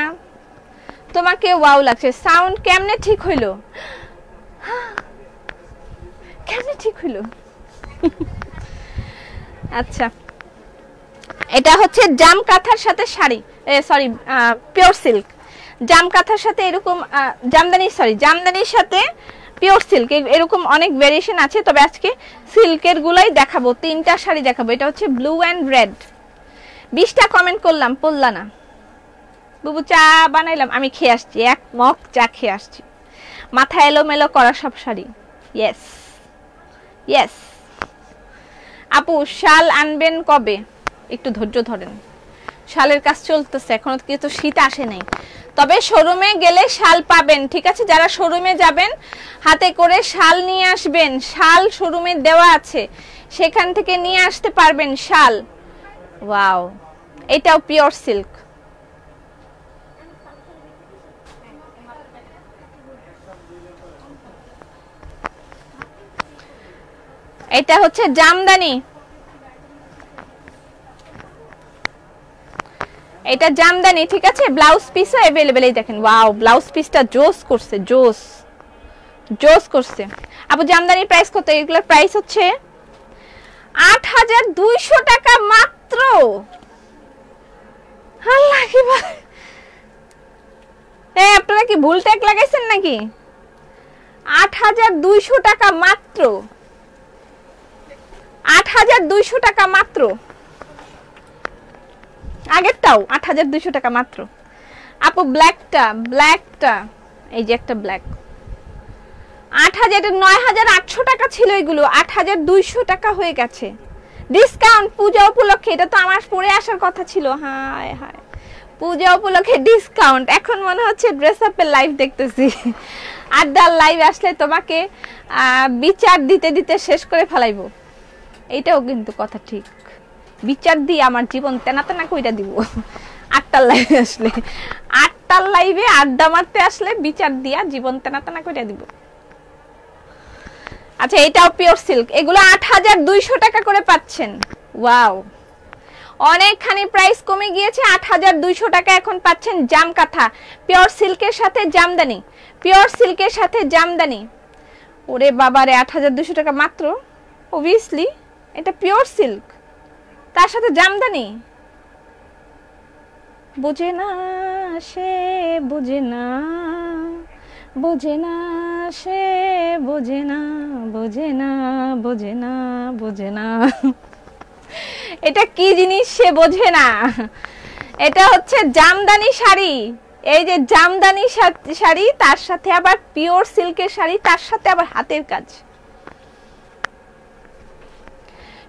তোমাকে ওয়াও লাগছে, সাউন্ড কেমনে ঠিক হইলো? কেমনে ঠিক হইলো? আচ্ছা, এটা হচ্ছে জাম কাঁথার সাথে শাড়ি, সরি পিওর সিল্ক, জাম কাঁথার সাথে এরকম জামদানি, সরি জামদানির সাথে পিওর সিল্ক, এরকম অনেক ভেরিয়েশন আছে, তবে আজকে সিল্কের গুলাই দেখাবো, 3টা শাড়ি দেখাবো। এটা হচ্ছে ব্লু অ্যান্ড রেড। 20টা কমেন্ট করলাম, পড়লা না। বুবু চা বানাইলাম, আমি খেয়ে আসছি, এক মগ চা খেয়ে আসছি। মাথা এলোমেলো করা সব শাড়ি, ইয়েস ইয়েস। আপু শাল আনবেন কবে? একটু ধৈর্য ধরেন, শালের কাজ চলতেছে, এখনো কিন্তু শীত আসে নাই, তবে শোরুমে গেলে শাল পাবেন, ঠিক আছে। যারা শোরুমে যাবেন হাতে করে শাল নিয়ে আসবেন, শাল শোরুমে দেওয়া আছে, সেখান থেকে নিয়ে আসতে পারবেন শাল। ওয়াও, এটাও পিওর সিল্ক। এটা হচ্ছে জামদানি, এটা জামদানি, ঠিক আছে, ব্লাউজ পিসও अवेलेबल। এই দেখেন, ওয়াও, ব্লাউজ পিসটা জোস করছে, জোস করছে। আপু জামদানির প্রাইস কত? এগুলোর প্রাইস হচ্ছে 8200 টাকা মাত্র। আল্লাহ কি ভাই, আপনারা কি ভুল ট্যাগ লাগাইছেন নাকি? 8200 টাকা মাত্র, 8200 টাকা মাত্র। আগেরটাও 8200 টাকা মাত্র। আপু ব্ল্যাকটা এই যে একটা ব্ল্যাক, 9800 টাকা ছিল এগুলো, 8200 টাকা হয়ে গেছে, ডিসকাউন্ট পূজা উপলক্ষে। এটা তো আমার পরে আসার কথা ছিল, হায় হায়, পূজা উপলক্ষে ডিসকাউন্ট। এখন মনে হচ্ছে ড্রেস আপের লাইভ দেখতেছি। আড্ডার লাইভ আসলে তোমাকে বিচার দিতে দিতে শেষ করে ফেলাইবো, এইটাও কিন্তু কথা ঠিক। বিচার দিয়ে আমার জীবন তেনা তেনা কইরা দিব। 8টার লাইভে আসলে, 8টার লাইভে আড্ডা মারতে আসলে বিচার দিয়া জীবন তেনা তেনা কইরা দিব। আচ্ছা, এটাও পিওর সিল্ক, এগুলো 8200 টাকা করে পাচ্ছেন। ওয়াও, অনেকখানি প্রাইস কমে গিয়েছে, 8200 টাকা এখন পাচ্ছেন জাম কাঁথা, পিওর সিল্কের সাথে জামদানি, পিওর সিল্কের সাথে জামদানি। ওরে বাবারে, 8200 টাকা মাত্র। অবভিয়াসলি এটা পিওর সিল্ক, তার সাথে জামদানি। বুঝে না সে বুঝে না, বুঝে না সে বুঝে না, বুঝে না বুঝে না বুঝে না। এটা কি জিনিস সে বোঝে না? এটা হচ্ছে জামদানি শাড়ি, এই যে জামদানি শাড়ি, তার সাথে আবার পিওর সিল্কের শাড়ি, তার সাথে আবার হাতের কাজ।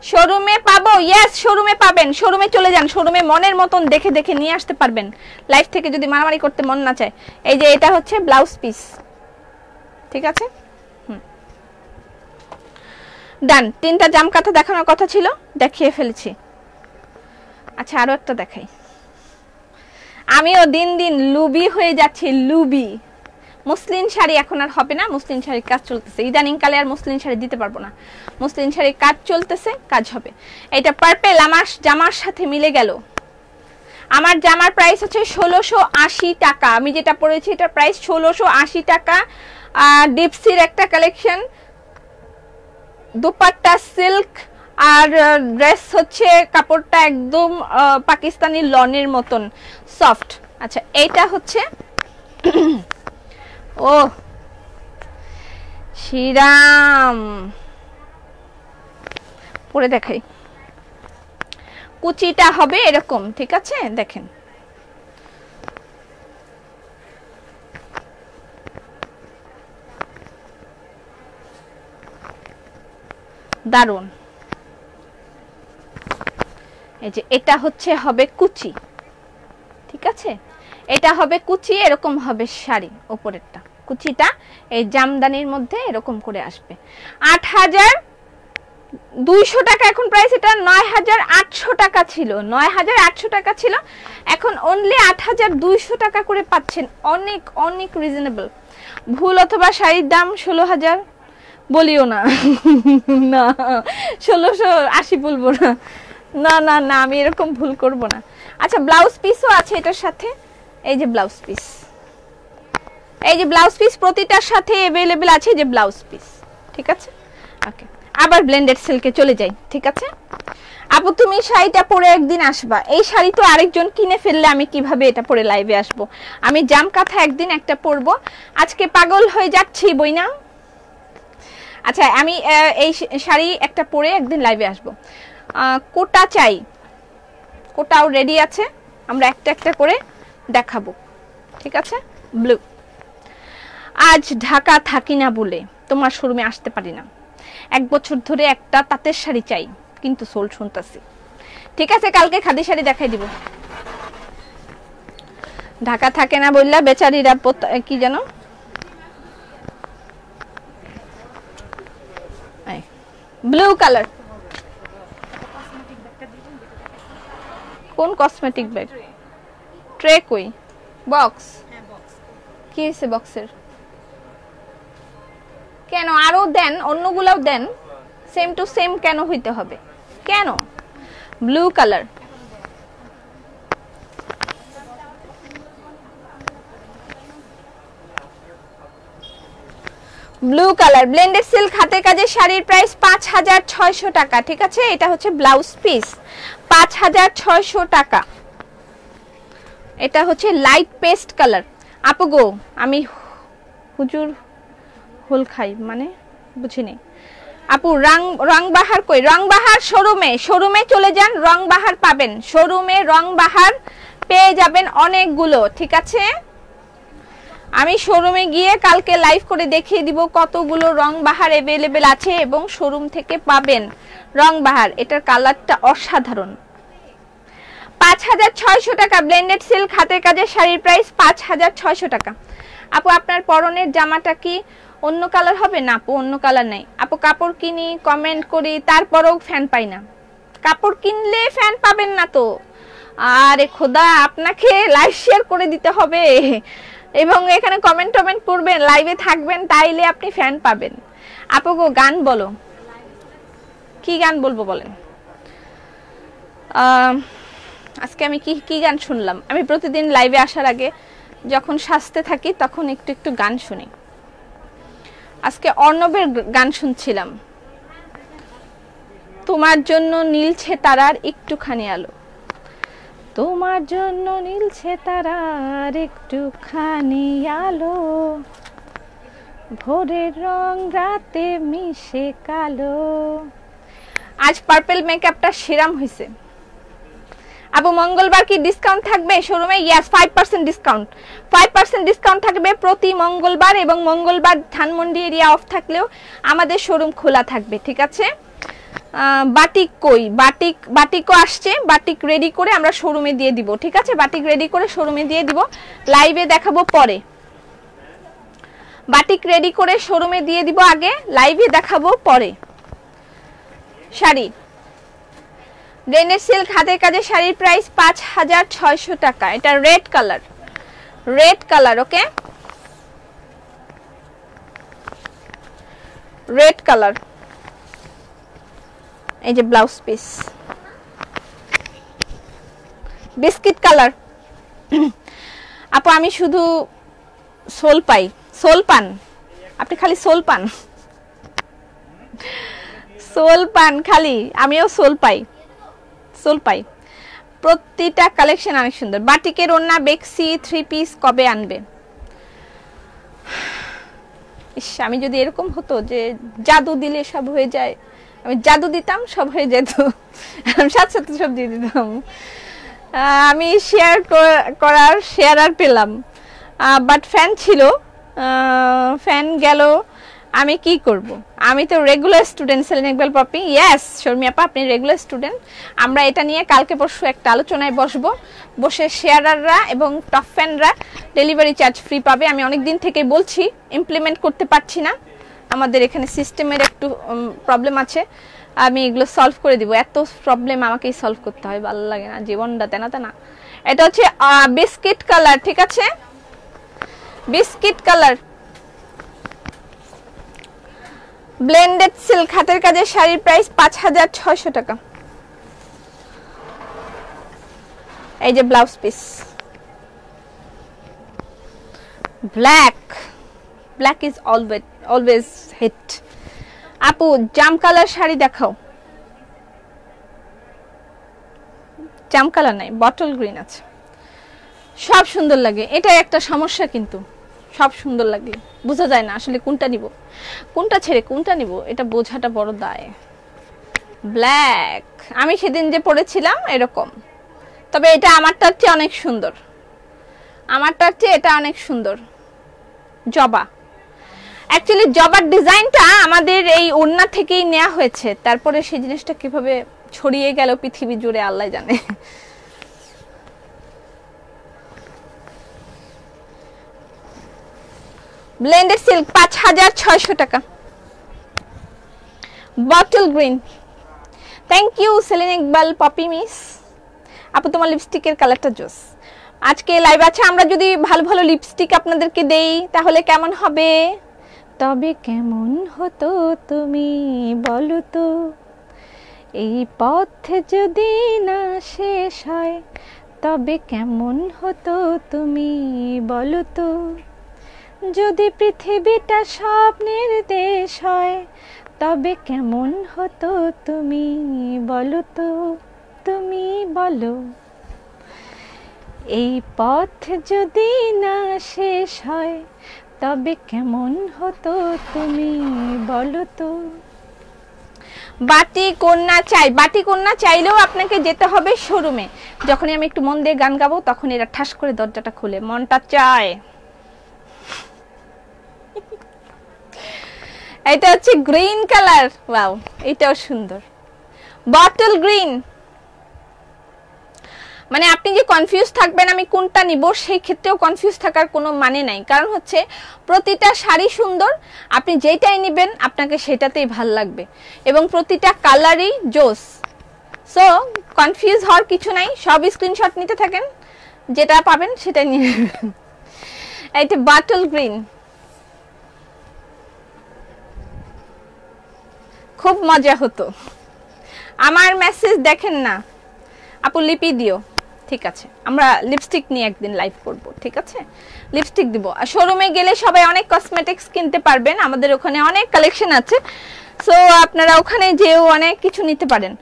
শোরুমে পাবো? ইয়েস, শোরুমে পাবেন, শোরুমে চলে যান, শোরুমে মনের মতন দেখে দেখে নিয়ে আসতে পারবেন, লাইভ থেকে যদি মারামারি করতে মন না চায়। এই যে এটা হচ্ছে ব্লাউজ পিস, ঠিক আছে। ডান, 3টা জাম কাঁথা দেখানোর কথা ছিল, দেখিয়ে ফেলেছি। আচ্ছা, আরো একটা দেখাই। আমিও দিন দিন লুবি হয়ে যাচ্ছি, লুবি। মুসলিম শাড়ি এখন আর হবে না, মুসলিম শাড়ির কাজ চলতেছে, ইদানিং কালে আর মুসলিম শাড়ি দিতে পারবো না, মুসলিম শাড়ির কাজ চলতেছে, কাজ হবে। এটা পার্পল আমার জামার সাথে মিলে গেল। আমার জামার প্রাইস হচ্ছে 1680 টাকা। আমি যেটা পরেছি এটা প্রাইস 1680 টাকা। ডিপসির একটা কালেকশন, দুপাট্টা সিল্ক, আর ড্রেস হচ্ছে কাপড়টা একদম পাকিস্তানি লনের মতন সফট। আচ্ছা এইটা হচ্ছে ও শ্রীরাম, পরে দেখাই। কুচিটা হবে এরকম, ঠিক আছে, দেখেন দারুন। এই যে এটা হচ্ছে হবে কুচি, ঠিক আছে, এটা হবে কুচি, এরকম হবে শাড়ি, উপরেরটা কুচিটা এই জামদানির মধ্যে এরকম করে আসবে। 8200 টাকা এখন প্রাইস, এটা 9800 টাকা ছিল, 9800 টাকা ছিল, এখন অনলি 8200 টাকা করে পাচ্ছেন। অনেক অনেক রিজনেবল। ভুল অথবা শাড়ির দাম 16000 বলিও না, না 1680 বলবো না, না না না আমি এরকম ভুল করব না। আচ্ছা ব্লাউজ পিসও আছে এটার সাথে, এই যে ব্লাউজ পিস, এই যে ব্লাউজ পিস প্রতিটার সাথে अवेलेबल আছে, যে ব্লাউজ পিস, ঠিক আছে। ওকে, আবার ব্লেন্ডেড সিল্কে চলে যাই, ঠিক আছে। আপু তুমি শাড়িটা পরে একদিন আসবা, এই শাড়ি তো আরেকজন কিনে ফেললে আমি কিভাবে এটা পরে লাইভে আসব? আমি জাম কাঁথা একদিন একটা পরবো, আজকে পাগল হয়ে যাচ্ছি বই না। আচ্ছা আমি এই শাড়ি একটা পরে একদিন লাইভে আসব। কোটা চাই, কোটাও রেডি আছে, আমরা একটা একটা করে দেখাবো, ঠিক আছে। ব্লু, আজ ঢাকা থাকি না বলে তোমার শোরুমে আসতে পারি না, 1 বছর ধরে একটা তাঁতের শাড়ি চাই কিন্তু সোল শুনতাছি, ঠিক আছে, কালকে খাদি শাড়ি দেখাই দিব। ঢাকা থাকে না বললা বেচারিরা কি জানো, ব্লু কালার। কোন কসমেটিক ব্যাগ? ট্রে কই? বক্স? কি হয়েছে বক্সের? কেন আরো দেন, অন্যগুলাও দেন, সেম টু সেম কেন হইতে হবে? কেন? Blue colour, blue colour blended silk হাতে কাজের শাড়ির প্রাইস 5600 টাকা, ঠিক আছে। এটা হচ্ছে ব্লাউজ পিস, 5600 টাকা। এটা হচ্ছে লাইট পেস্ট কালার। আপু গো আমি হুজুর হোল খাই মানে বুঝিনি। আপু রং বাহার কই? রং বাহার শোরুমে, শোরুমে চলে যান, রং বাহার পাবেন শোরুমে, রং বাহার পেয়ে যাবেন অনেকগুলো, ঠিক আছে। আমি শোরুমে গিয়ে কালকে লাইভ করে দেখিয়ে দিব কতগুলো রং বাহার अवेलेबल আছে এবং শোরুম থেকে পাবেন রং বাহার। এটার কালারটা অসাধারণ। 5600 টাকা ব্লেন্ডেড সিল্ক হাতের কাজের শাড়ির প্রাইস 5600 টাকা। আপু আপনার পরনের জামাটা কি অন্য কালার হবে? না আপু অন্য কালার নাই। আপু কাপড় কিনি, কমেন্ট করি, তারপরেও ফ্যান পাই না। কাপড় কিনলে ফ্যান পাবেন না তো, আরে খোদা আপনাকে লাইভ শেয়ার করে দিতে হবে এবং এখানে কমেন্ট করবেন, লাইভে থাকবেন, তাইলে আপনি ফ্যান পাবেন। আপু গো গান বলো, কি গান বলবো বলেন? আজকে আমি কি গান শুনলাম? আমি প্রতিদিন লাইভে আসার আগে যখন সাজতে থাকি তখন একটু একটু গান শুনি। আজকে অর্ণবের গান শুনছিলাম, তোমার জন্য নীলছে তারার একটুখানি আলো, তোমার জন্য নীলছে তারার একটুখানি আলো, ভোরের রং রাতে মিশে কালো। আজ পার্পল মেকআপটা সেরাম হয়েছে। আপু মঙ্গলবার কি ডিসকাউন্ট থাকবে শোরুমে? ইয়েস 5% ডিসকাউন্ট, 5% ডিসকাউন্ট থাকবে প্রতি মঙ্গলবার, এবং মঙ্গলবার ধানমন্ডি এরিয়া অফ থাকলেও আমাদের শোরুম খোলা থাকবে, ঠিক আছে। বাটিক কই? বাটিকও আসছে, বাটিক রেডি করে আমরা শোরুমে দিয়ে দিব, ঠিক আছে। বাটিক রেডি করে শোরুমে দিয়ে দিব, লাইভে দেখাবো পরে। বাটিক রেডি করে শোরুমে দিয়ে দিব আগে, লাইভে দেখাবো পরে। শাড়ি ব্লেন্ডেড সিল্ক হাতের কাজের শাড়ির প্রাইস 5600 টাকা। এটা রেড কালার, রেড কালার, ওকে, রেড কালার। এই যে ব্লাউজ পিস, বিস্কিট কালার। আপু আমি শুধু সোল পাই, সোল পান আপনি, খালি সোল পান, সোল পান খালি, আমিও সোল পাই, সোল পাই। প্রতিটা কালেকশন অনেক সুন্দর। বাটিকের ওড়না বেক্সি 3 পিস কবে আনবে? ইস, আমি যদি এরকম হতো যে জাদু দিলে সব হয়ে যায়, আমি জাদু দিতাম সব হয়ে যেত, আমি সাথে সাথে সব দিয়ে দিতাম। আমি শেয়ার করার শেয়ার আর পেলাম, বাট ফ্যান ছিল, ফ্যান গেল, আমি কি করব? আমি তো regular student Selin Iqbal Popy. Yes Sharmi আপা, আপনি রেগুলার স্টুডেন্ট। আমরা এটা নিয়ে কালকে পরশু একটা আলোচনায় বসবো, বসে শেয়ারাররা এবং টপ ফ্যানরা ডেলিভারি চার্জ ফ্রি পাবে। আমি অনেক দিন থেকে বলছি, ইমপ্লিমেন্ট করতে পারছি না, আমাদের এখানে সিস্টেমের একটু প্রবলেম আছে, আমি এগুলো সলভ করে দিব। এত প্রবলেম আমাকেই সলভ করতে হয়, ভালো লাগে না জীবনটা, তেনা তেনা। এটা হচ্ছে বিস্কিট কালার, ঠিক আছে, বিস্কিট কালার, ব্লেন্ডেড সিল্ক হাতের কাজের শাড়ির প্রাইস 5600 টাকা। এই যে blouse piece, black, black is always hit. আপু জাম কালার শাড়ি দেখাও। জাম কালার নাই, বটল গ্রিন আছে, সব সুন্দর লাগে। এটা একটা সমস্যা, কিন্তু সব সুন্দর লাগে, বোঝা যায় না আসলে কোনটা নিব, কোনটা ছেড়ে কোনটা নিব, এটা বোঝাটা বড় দায়। ব্ল্যাক আমি সেদিন যে পরেছিলাম এরকম, তবে এটা আমারটার চেয়ে অনেক সুন্দর, আমারটার চেয়ে এটা অনেক সুন্দর। জবা, অ্যাকচুয়ালি জবার ডিজাইনটা আমাদের এই ওড়না থেকেই নেওয়া হয়েছে, তারপরে সেই জিনিসটা কিভাবে ছড়িয়ে গেল পৃথিবী জুড়ে আল্লাহ জানে। ব্লেন্ডেড সিল্ক 5600 টাকা। Bottle green, thank you Selin Iqbal Popy miss. আপু তোমার লিপস্টিকের কালারটা জোস। আজকে লাইভ আছে, আমরা যদি ভালো ভালো লিপস্টিক আপনাদেরকে দেই তাহলে কেমন হবে? তবে কেমন হতো তুমি বলো তো, এই পথ যদি না শেষ হয়, তবে কেমন হতো তুমি বলো তো, যদি পৃথিবীটা স্বপ্নের দেশ হয়, তবে কেমন হতো তুমি বলো তো, তুমি বলো। এই পথ যদি না শেষ হয়, তবে কেমন হতো তুমি বলো তো। বাটি কন্যা চাই, বাটি কন্যা চাইলেও আপনাকে যেতে হবে শোরুমে। যখনই আমি একটু মন দিয়ে গান গাবো তখন এরা ঠাস করে দরজাটা খুলে, মনটা চায়। এটা হচ্ছে গ্রিন কালার, ওয়াও এটাও সুন্দর, বটল গ্রিন। মানে আপনি যে কনফিউজ থাকবেন আমি কোনটা নিব, সেই ক্ষেত্রেও কনফিউজ থাকার কোনো মানে নাই, কারণ হচ্ছে প্রতিটা শাড়ি সুন্দর, আপনি যেটাই নেবেন আপনাকে সেটাতেই ভাল লাগবে, এবং প্রতিটা কালারই জোস। সো কনফিউজ হওয়ার কিছু নাই, সব স্ক্রিনশট নিতে থাকেন, যেটা পাবেন সেটা নিয়ে নেবেন। এইটা বটল গ্রিন, খুব মজা হতো। আমার মেসেজ দেখেন না আপু, লিপি দিও, ঠিক আছে, আমরা লিপস্টিক নিয়ে একদিন লাইভ করব, ঠিক আছে, লিপস্টিক দিব। আর শোরুমে গেলে সবাই অনেক কসমেটিক্স কিনতে পারবেন, আমাদের ওখানে অনেক কালেকশন আছে, সো আপনারা ওখানে যেও অনেক কিছু নিতে পারেন।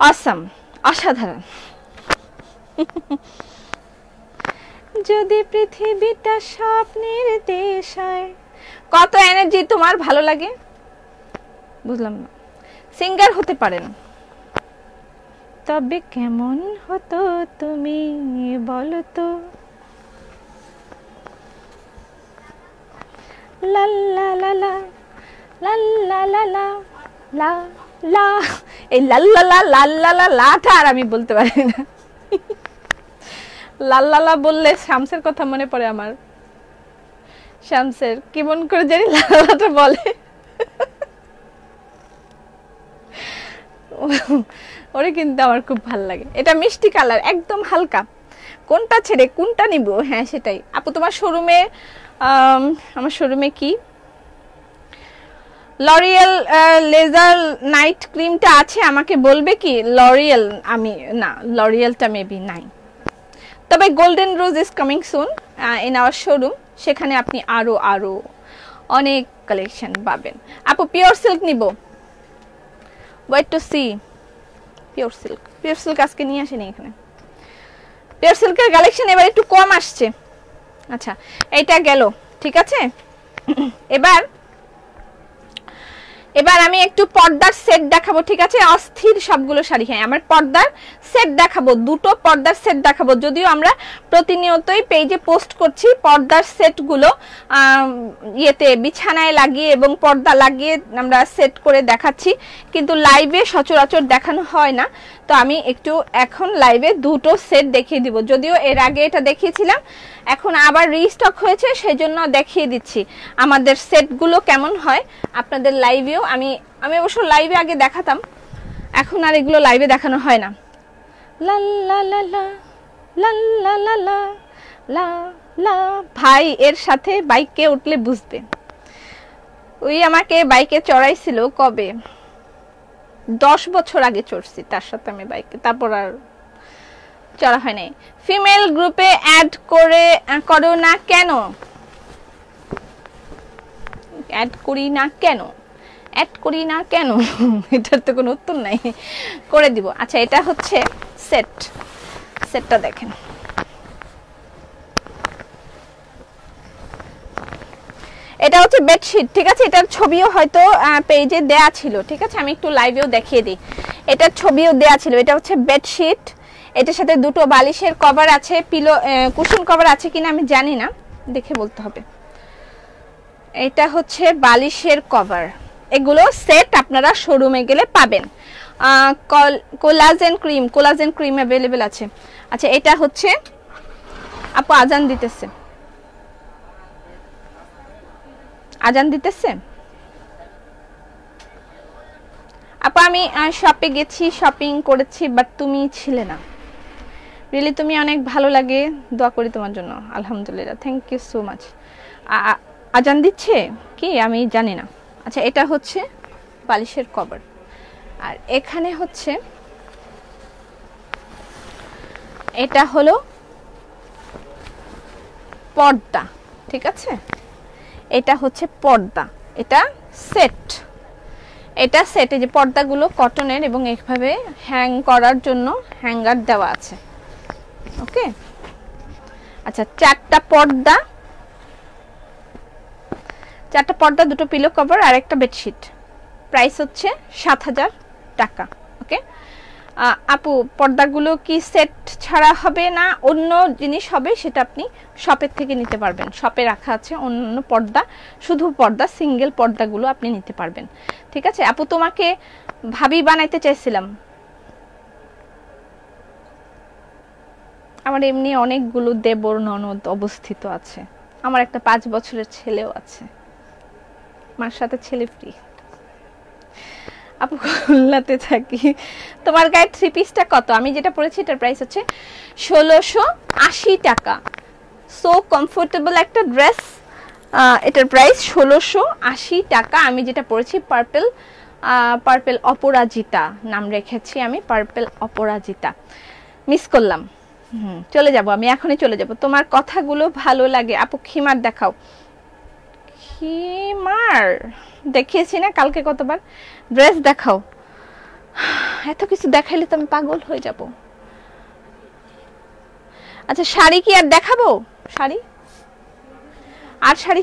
অসাম, অসাধারণ। যদি পৃথিবীটা স্বপ্নের দেশ হয়, কত এনার্জি তোমার, ভালো লাগে, বুঝলাম না। সিঙ্গার হতে পারেন, তবে কেমন হতো তুমি বলো তো, লা লা লা লা লা লা লা লা লা লা, এই লা লা লা লা লা লা লাটা আর আমি বলতে পারি না। লা লা লা বললে শামসের কথা মনে পড়ে আমার, শামসের কেমন করে জানি লা লাটা বলে, ওরে কিন্তু আমার খুব ভালো লাগে। এটা মিষ্টি কালার, একদম হালকা, কোনটা ছেড়ে কোনটা নিব, হ্যাঁ সেটাই। আপু তোমার শোরুমে, আমার শোরুমে কি লরিয়াল লেজার নাইট ক্রিমটা আছে, আমাকে বলবে কি? লরিয়াল আমি না, লরিয়ালটা মেবি নাই, তবে golden rose is coming soon in our showroom, সেখানে আপনি আরো আরো অনেক কালেকশন পাবেন। আপু পিওর সিল্ক নিব, wait to see. Pure silk আজকে নিয়ে আসেনি এখানে। পিওর সিল্কের কালেকশন এবার একটু কম আসছে। আচ্ছা এইটা গেল, ঠিক আছে। এবার আমি একটু পর্দার সেট দেখাবো, ঠিক আছে। অস্থির সবগুলো শাড়ি, হ্যাঁ আমার পর্দার সেট দেখাবো, দুটো পর্দার সেট দেখাবো। যদিও আমরা প্রতিনিয়তই পেজে পোস্ট করছি পর্দার সেটগুলো, ইয়েতে বিছানায় লাগিয়ে এবং পর্দা লাগিয়ে আমরা সেট করে দেখাচ্ছি, কিন্তু লাইভে সচরাচর দেখানো হয় না। তো আমি একটু এখন লাইভে দুটো সেট দেখিয়ে দিব। যদিও এর আগে এটা দেখিয়েছিলাম, এখন আবার রিস্টক হয়েছে, সেজন্য দেখিয়ে দিচ্ছি আমাদের সেটগুলো কেমন হয় আপনাদের লাইভেও। আমি অবশ্য লাইভে আগে দেখাতাম, এখন আর এগুলো লাইভে দেখানো হয় না। লা লা লা লা লা লা লা লা লা লা। ভাই এর সাথে বাইকে উঠলে বুঝবে। ওই আমাকে বাইকে চড়াইছিল কবে, 10 বছর আগে চড়ছি তার সাথে আমি বাইকে, তারপর আর চড়া হয় নাই। ফিমেল গ্রুপে অ্যাড করো না কেন? অ্যাড করি না কেন এটার তো কোনো উত্তর নাই, করে দিব। আচ্ছা এটা হচ্ছে সেটটা দেখেন। এটা হচ্ছে বেডশিট, ঠিক আছে। এটার ছবিও হয়তো পেজে দেয়া ছিল, ঠিক আছে। আমি একটু লাইভেও দেখিয়ে দিই, এটার ছবিও দেয়া ছিল। এটা হচ্ছে বেডশিট, এটার সাথে দুটো বালিশের কভার আছে, পিলো কুশন কভার আছে কিনা আমি জানি না, দেখে বলতে হবে। এটা হচ্ছে বালিশের কভার, এগুলো সেট আপনারা শোরুমে গেলে পাবেন। কোলাজেন ক্রিম অ্যাভেলেবেল আছে। আচ্ছা এটা হচ্ছে, আপু আজান দিতেছে আপু। আমি শপে গেছি, শপিং করেছি, বাট তুমি ছিলে না। রিয়েলি তুমি অনেক ভালো লাগে, দোয়া করি তোমার জন্য। আলহামদুলিল্লাহ, থ্যাংক ইউ সো মাচ। আজান দিচ্ছে কি আমি জানি না। আচ্ছা এটা হচ্ছে বালিশের কভার, আর এখানে হচ্ছে এটা হলো পর্দা, ঠিক আছে। এটা হচ্ছে পর্দা, এটা সেটে যে পর্দাগুলো কটনের এবং এইভাবে হ্যাং করার জন্য হ্যাঙ্গার দেওয়া আছে, ওকে। আচ্ছা চারটা পর্দা, দুটো পিলো কভার আর একটা বেডশিট, প্রাইস হচ্ছে 7000 টাকা, ওকে। আপু পর্দাগুলো কি সেট ছাড়া হবে না অন্য জিনিস হবে, সেটা আপনি শপের থেকে নিতে পারবেন। শপে রাখা আছে অন্য পর্দা, শুধু পর্দা সিঙ্গেল পর্দাগুলো আপনি নিতে পারবেন, ঠিক আছে। আপু তোমাকে ভাবি বানাইতে চাইছিলাম, আমার এমনি অনেকগুলো দেবর ননদ অবস্থিত আছে, আমার একটা 5 বছরের ছেলেও আছে, মার সাথে ছেলে ফ্রি। আপু খুলনাতে থাকি, তোমার গায়ে 3 পিসটা কত? আমি যেটা পরেছি এটার প্রাইস হচ্ছে 1680 টাকা। সো কমফোর্টেবল একটা ড্রেস, এটার প্রাইস 1680 টাকা। আমি যেটা পরেছি পার্পল অপরাজিতা নাম রেখেছি আমি, পার্পল অপরাজিতা। মিস করলাম, চলে যাব আমি, এখনই চলে যাব। তোমার কথাগুলো ভালো লাগে আপু, খিমার দেখাও। খিমার দেখিয়েছি না কালকে কতবার। ড্রেস দেখাও, এত কিছু দেখাইলে তো আমি পাগল হয়ে যাব। আচ্ছা শাড়ি কি আর দেখাবো? শাড়ি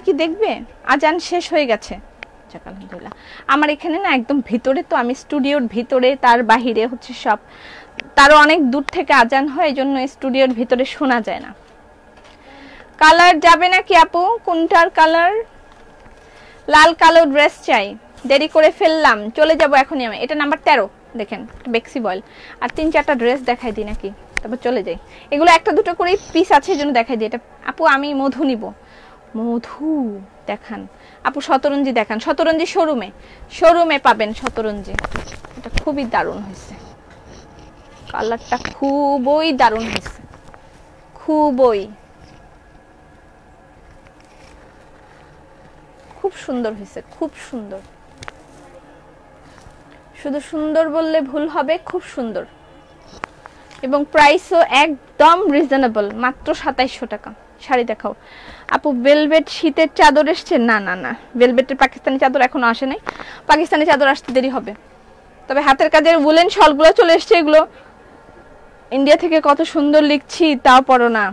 কি দেখবে? আজান শেষ হয়ে গেছে, আলহামদুলিল্লাহ। আমার এখানে না একদম ভিতরে, তো আমি স্টুডিওর ভিতরে, তার বাহিরে হচ্ছে সব, তারও অনেক দূর থেকে আজান হয়, এই জন্য স্টুডিওর ভিতরে শোনা যায় না। কালার যাবে নাকি আপু? কোনটার কালার? লাল কালো ড্রেস চাই, দেরি করে ফেললাম, চলে যাব এখনই আমি। এটা নাম্বার 13 দেখেন, বেক্সি বয়েল। আর 3-4টা ড্রেস দেখাই দিই নাকি, তারপর চলে যাই। এগুলো একটা দুটো করে পিস আছে, এজন্য দেখাই দিই। এটা আপু আমি মধু নিব, মধু দেখান আপু। শতরঞ্জি দেখান, শতরঞ্জি শোরুমে পাবেন শতরঞ্জি। এটা খুবই দারুণ হয়েছে, কালারটা খুবই দারুণ হয়েছে, খুব সুন্দর হয়েছে, খুব সুন্দর। শুধু সুন্দর বললে ভুল হবে, খুব সুন্দর। এবং প্রাইসও একদম রিজনেবল, মাত্র 2700 টাকা। শাড়ি দেখাও আপু। ভেলভেট শীতের চাদর এসছে? না না না, ভেলভেটের পাকিস্তানি চাদর এখনো আসে নাই, পাকিস্তানি চাদর আসতে দেরি হবে। তবে হাতের কাজের উলেন শলগুলো চলে এসছে, এগুলো ইন্ডিয়া থেকে কত সুন্দর লিখছি তাও পড়ো না।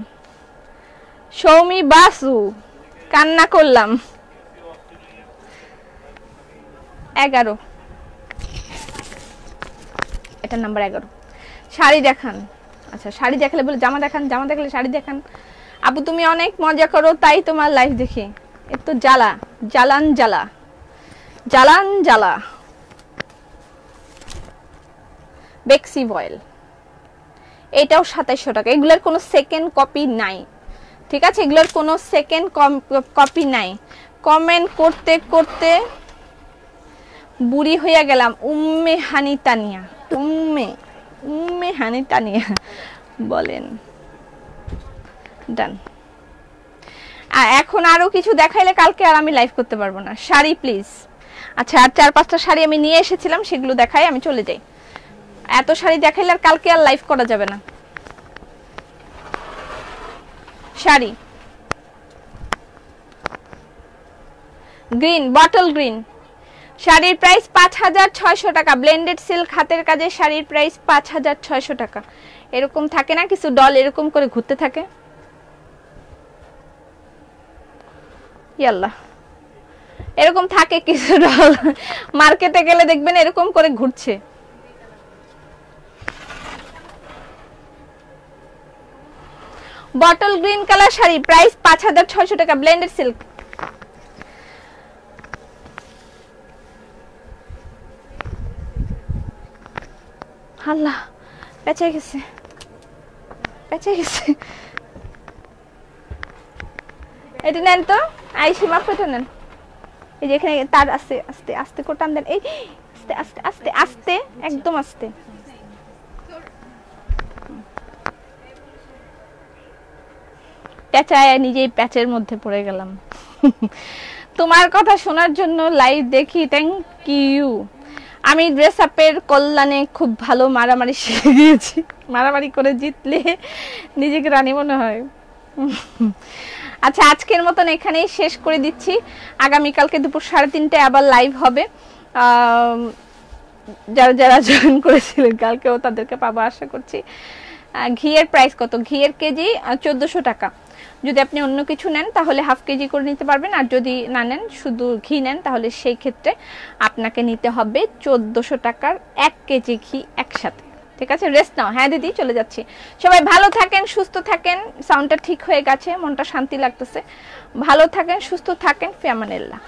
সৌমি বাসু, কান্না করলাম। 11, এটা নাম্বার 11। শাড়ি দেখান। আচ্ছা শাড়ি দেখালে বলে জামা দেখান, জামা দেখলে শাড়ি দেখান। আপু তুমি অনেক মজা করো তাই তোমার লাইফ দেখি। এ তো জ্বালা, জ্বালান জ্বালা, জ্বালান জ্বালা। বেক্সি ভয়েল, এটাও 2700 টাকা। এগুলোর কোনো সেকেন্ড কপি নাই, ঠিক আছে? এগুলোর কোনো সেকেন্ড কপি নাই। কমেন্ট করতে করতে বুড়ি হইয়া গেলাম। উম্মে হানি তানিয়া, উম্মে হানি তানিয়া বলেন। ডান। এখন আরো কিছু দেখাইলে কালকে আর আমি লাইভ করতে পারবো না। শাড়ি প্লিজ। আচ্ছা আর 4-5টা শাড়ি আমি নিয়ে এসেছিলাম, সেগুলো দেখাই, আমি চলে যাই। এত শাড়ি দেখাইলে আর কালকে আর লাইভ করা যাবে না। শাড়ি গ্রিন, বটল গ্রিন, শাড়ির প্রাইস 5600 টাকা। ব্লেন্ডেড সিল্ক হাতের কাজের শাড়ির প্রাইস 5600 টাকা। এরকম থাকে না কিছু ডল এরকম করে ঘুরতে থাকে, ইয়াল্লাহ এরকম থাকে কিছু ডল, মার্কেটে গেলে দেখবেন এরকম করে ঘুরছে। Bottle green colour sari, price 5600 টাকা, ব্লেন্ডেড সিল্ক। আল্লাহ পেঁচে গেছে, পেঁচে গেছে। এটা নেন তো, আইসি মাপ এটা নেন। এই যে এখানে তার আস্তে আস্তে আস্তে করে টান দেন, এই আস্তে আস্তে আস্তে আস্তে, একদম আস্তে। পেঁচায় নিজেই প্যাচের মধ্যে পড়ে গেলাম। তোমার কথা শোনার জন্য লাইভ দেখি, থ্যাংক ইউ। আমি ড্রেস আপের কল্যাণে খুব ভালো মারামারি শিখে গিয়েছি। মারামারি করে জিতলে নিজেকে রানী মনে হয়। আচ্ছা আজকের মতন এখানেই শেষ করে দিচ্ছি। আগামীকালকে দুপুর 3:30টায় আবার লাইভ হবে। যারা যারা জয়েন করেছিলেন কালকেও তাদেরকে পাবো আশা করছি। ঘিয়ের প্রাইস কত? ঘিয়ের কেজি 1400 টাকা। যদি আপনি অন্য কিছু নেন তাহলে হাফ কেজি করে নিতে পারবেন, আর যদি না নেন শুধু ঘি নেন তাহলে সেই ক্ষেত্রে আপনাকে নিতে হবে 1400 টাকার 1 কেজি ঘি একসাথে। ঠিক আছে, রেস্ট নাও। হ্যাঁ দিদি চলে যাচ্ছি। সবাই ভালো থাকেন, সুস্থ থাকেন। সাউন্ডটা ঠিক হয়ে গেছে, মনটা শান্তি লাগতেছে। ভালো থাকেন, সুস্থ থাকেন। ফি আমানিল্লাহ।